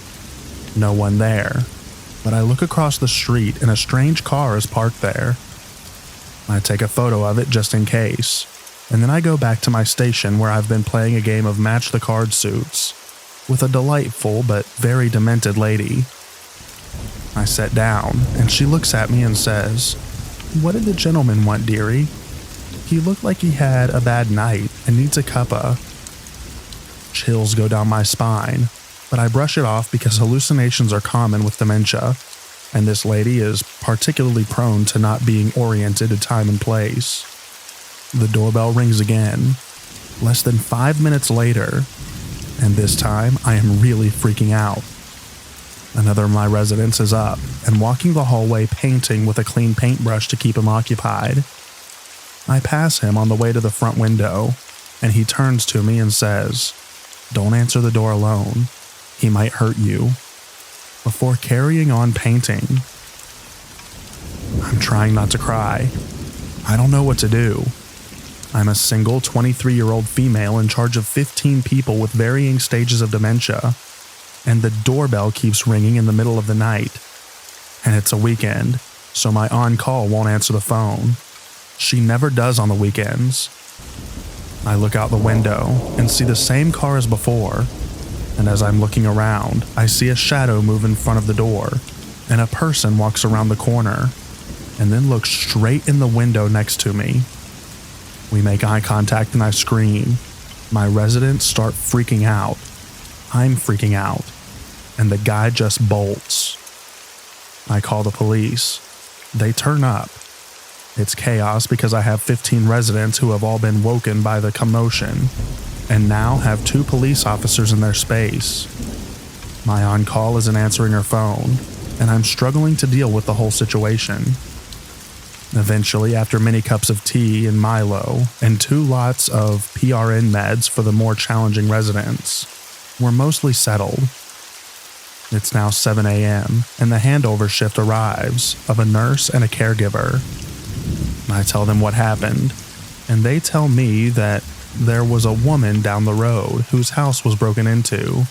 No one there. But I look across the street and a strange car is parked there. I take a photo of it just in case. And then I go back to my station where I've been playing a game of Match the Card Suits with a delightful but very demented lady. I sit down, and she looks at me and says, "What did the gentleman want, dearie? He looked like he had a bad night and needs a cuppa." Chills go down my spine, but I brush it off because hallucinations are common with dementia, and this lady is particularly prone to not being oriented to time and place. The doorbell rings again, less than 5 minutes later, and this time I am really freaking out. Another of my residents is up and walking the hallway painting with a clean paintbrush to keep him occupied. I pass him on the way to the front window, and he turns to me and says, "Don't answer the door alone. He might hurt you," before carrying on painting. I'm trying not to cry. I don't know what to do. I'm a single 23-year-old female in charge of 15 people with varying stages of dementia, and the doorbell keeps ringing in the middle of the night. And it's a weekend, so my on-call won't answer the phone. She never does on the weekends. I look out the window and see the same car as before, and as I'm looking around, I see a shadow move in front of the door, and a person walks around the corner, and then looks straight in the window next to me. We make eye contact and I scream. My residents start freaking out. I'm freaking out, and the guy just bolts. I call the police. They turn up. It's chaos because I have 15 residents who have all been woken by the commotion, and now have 2 police officers in their space. My on-call isn't answering her phone, and I'm struggling to deal with the whole situation. Eventually, after many cups of tea and Milo, and 2 lots of PRN meds for the more challenging residents, we're mostly settled. It's now 7 a.m., and the handover shift arrives of a nurse and a caregiver. I tell them what happened, and they tell me that there was a woman down the road whose house was broken into,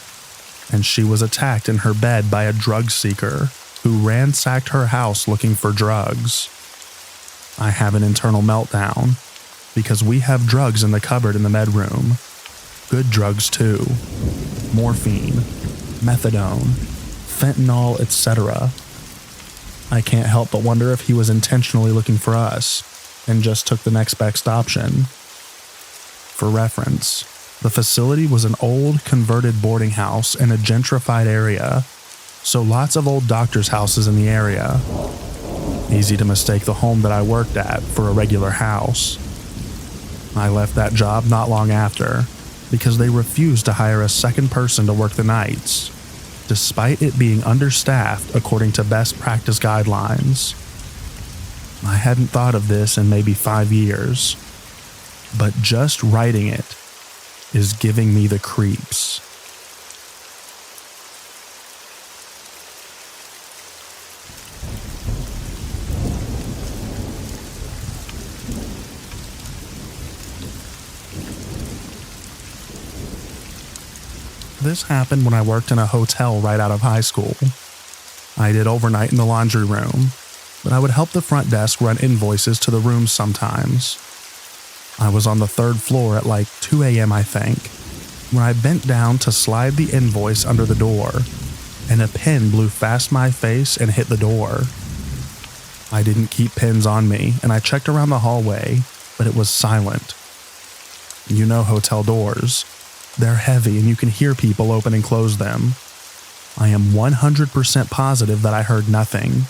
and she was attacked in her bed by a drug seeker who ransacked her house looking for drugs. I have an internal meltdown because we have drugs in the cupboard in the med room. Good drugs too. Morphine, methadone, fentanyl, etc. I can't help but wonder if he was intentionally looking for us and just took the next best option. For reference, the facility was an old converted boarding house in a gentrified area, so lots of old doctors' houses in the area. Easy to mistake the home that I worked at for a regular house. I left that job not long after because they refused to hire a second person to work the nights, despite it being understaffed according to best practice guidelines. I hadn't thought of this in maybe 5 years, but just writing it is giving me the creeps. This happened when I worked in a hotel right out of high school. I did overnight in the laundry room, but I would help the front desk run invoices to the rooms sometimes. I was on the 3rd floor at like 2 a.m. I think, when I bent down to slide the invoice under the door, and a pin blew past my face and hit the door. I didn't keep pins on me, and I checked around the hallway, but it was silent. You know hotel doors. They're heavy and you can hear people open and close them. I am 100% positive that I heard nothing.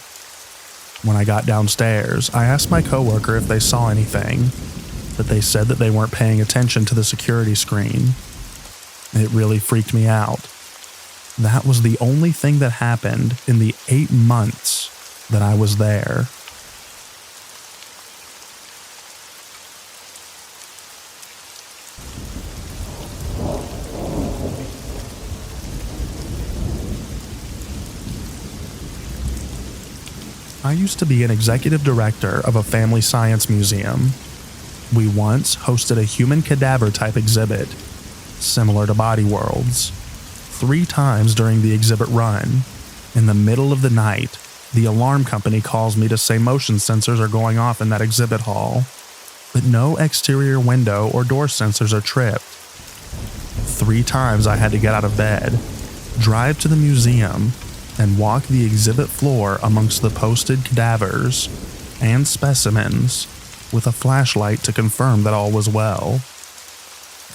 When I got downstairs, I asked my coworker if they saw anything, but they said that they weren't paying attention to the security screen. It really freaked me out. That was the only thing that happened in the 8 months that I was there. I used to be an executive director of a family science museum. We once hosted a human cadaver type exhibit, similar to Body Worlds. 3 times during the exhibit run, in the middle of the night, the alarm company calls me to say motion sensors are going off in that exhibit hall, but no exterior window or door sensors are tripped. 3 times I had to get out of bed, drive to the museum, and walk the exhibit floor amongst the posted cadavers and specimens with a flashlight to confirm that all was well.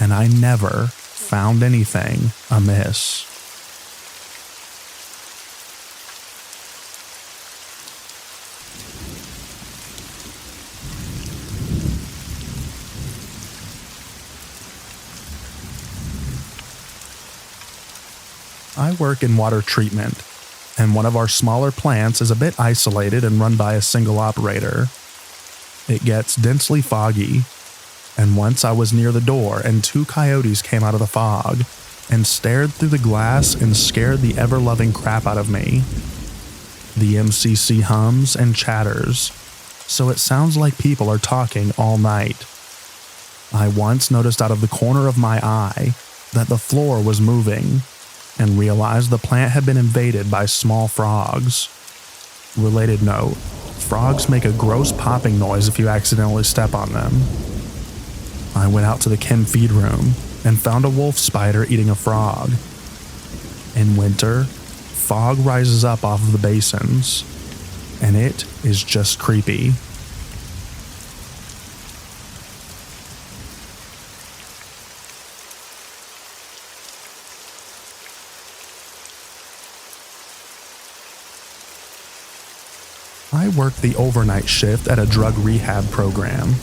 And I never found anything amiss. I work in water treatment, and one of our smaller plants is a bit isolated and run by a single operator. It gets densely foggy, and once I was near the door and 2 coyotes came out of the fog and stared through the glass and scared the ever-loving crap out of me. The MCC hums and chatters, so it sounds like people are talking all night. I once noticed out of the corner of my eye that the floor was moving, and realized the plant had been invaded by small frogs. Related note, frogs make a gross popping noise if you accidentally step on them. I went out to the chem feed room and found a wolf spider eating a frog. In winter, fog rises up off of the basins, and it is just creepy. I worked the overnight shift at a drug rehab program.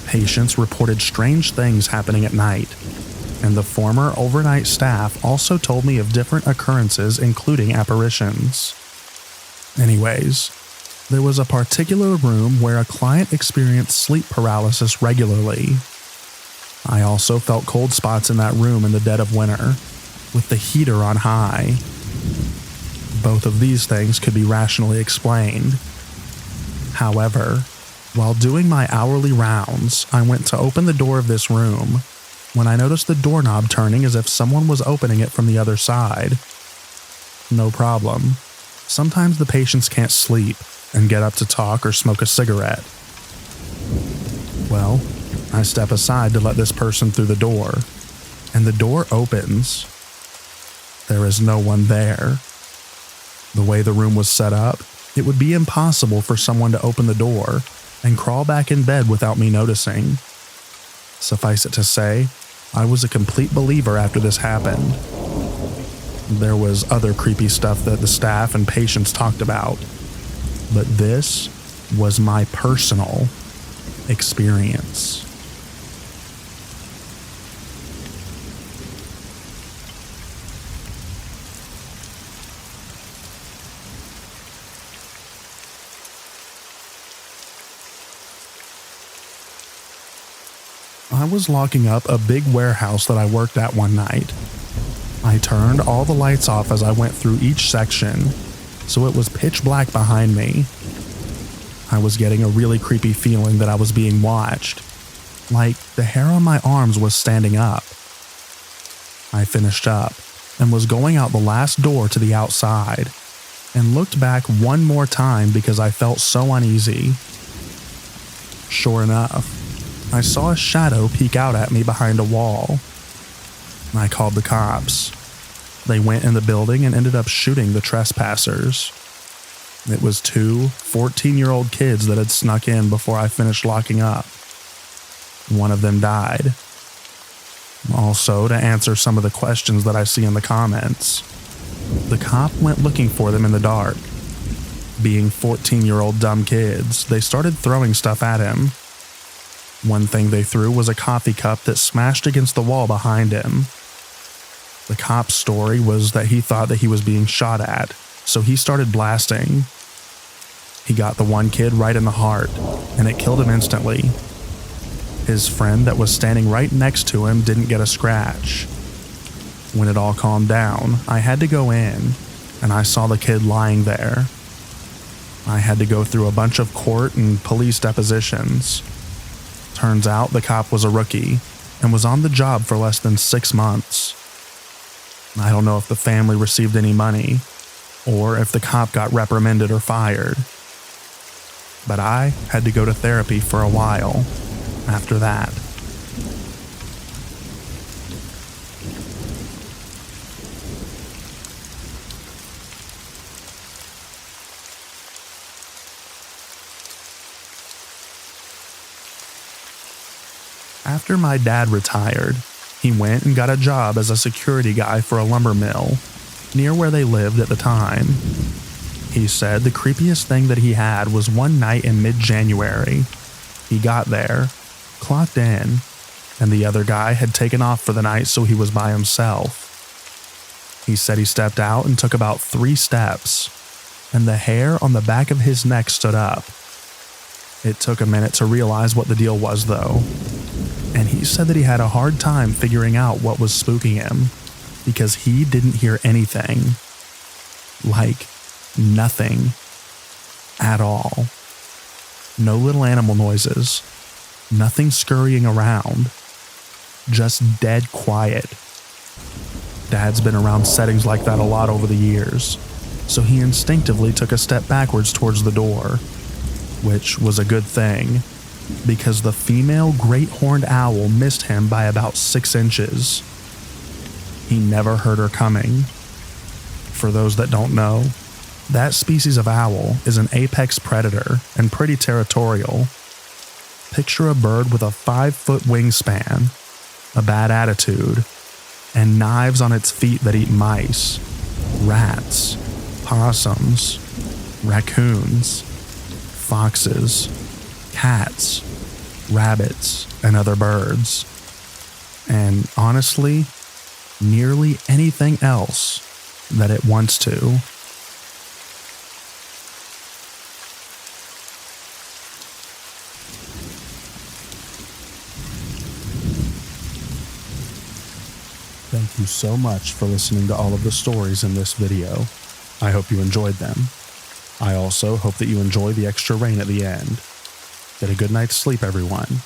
Patients reported strange things happening at night, and the former overnight staff also told me of different occurrences, including apparitions. Anyways, there was a particular room where a client experienced sleep paralysis regularly. I also felt cold spots in that room in the dead of winter, with the heater on high. Both of these things could be rationally explained. However, while doing my hourly rounds, I went to open the door of this room when I noticed the doorknob turning as if someone was opening it from the other side. No problem. Sometimes the patients can't sleep and get up to talk or smoke a cigarette. Well, I step aside to let this person through the door, and the door opens. There is no one there. The way the room was set up, it would be impossible for someone to open the door and crawl back in bed without me noticing. Suffice it to say, I was a complete believer after this happened. There was other creepy stuff that the staff and patients talked about, but this was my personal experience. I was locking up a big warehouse that I worked at one night. I turned all the lights off as I went through each section, so it was pitch black behind me. I was getting a really creepy feeling that I was being watched, like the hair on my arms was standing up. I finished up and was going out the last door to the outside, and looked back one more time because I felt so uneasy. Sure enough, I saw a shadow peek out at me behind a wall. I called the cops. They went in the building and ended up shooting the trespassers. It was two 14-year-old kids that had snuck in before I finished locking up. One of them died. Also, to answer some of the questions that I see in the comments, the cop went looking for them in the dark. Being 14-year-old dumb kids, they started throwing stuff at him. One thing they threw was a coffee cup that smashed against the wall behind him. The cop's story was that he thought that he was being shot at, so he started blasting. He got the one kid right in the heart, and it killed him instantly. His friend that was standing right next to him didn't get a scratch. When it all calmed down, I had to go in, and I saw the kid lying there. I had to go through a bunch of court and police depositions. Turns out the cop was a rookie and was on the job for less than 6 months. I don't know if the family received any money or if the cop got reprimanded or fired. But I had to go to therapy for a while after that. After my dad retired, he went and got a job as a security guy for a lumber mill near where they lived at the time. He said the creepiest thing that he had was one night in mid-January. He got there, clocked in, and the other guy had taken off for the night, so he was by himself. He said he stepped out and took about 3 steps, and the hair on the back of his neck stood up. It took a minute to realize what the deal was, though. And he said that he had a hard time figuring out what was spooking him because he didn't hear anything. Like, nothing. At all. No little animal noises. Nothing scurrying around. Just dead quiet. Dad's been around settings like that a lot over the years, so he instinctively took a step backwards towards the door, which was a good thing, because the female great horned owl missed him by about 6 inches. He never heard her coming. For those that don't know, that species of owl is an apex predator and pretty territorial. Picture a bird with a 5-foot wingspan, a bad attitude, and knives on its feet that eat mice, rats, possums, raccoons, foxes, cats, rabbits, and other birds. And honestly, nearly anything else that it wants to. Thank you so much for listening to all of the stories in this video. I hope you enjoyed them. I also hope that you enjoy the extra rain at the end. Get a good night's sleep, everyone,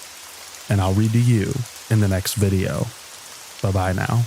and I'll read to you in the next video. Bye-bye now.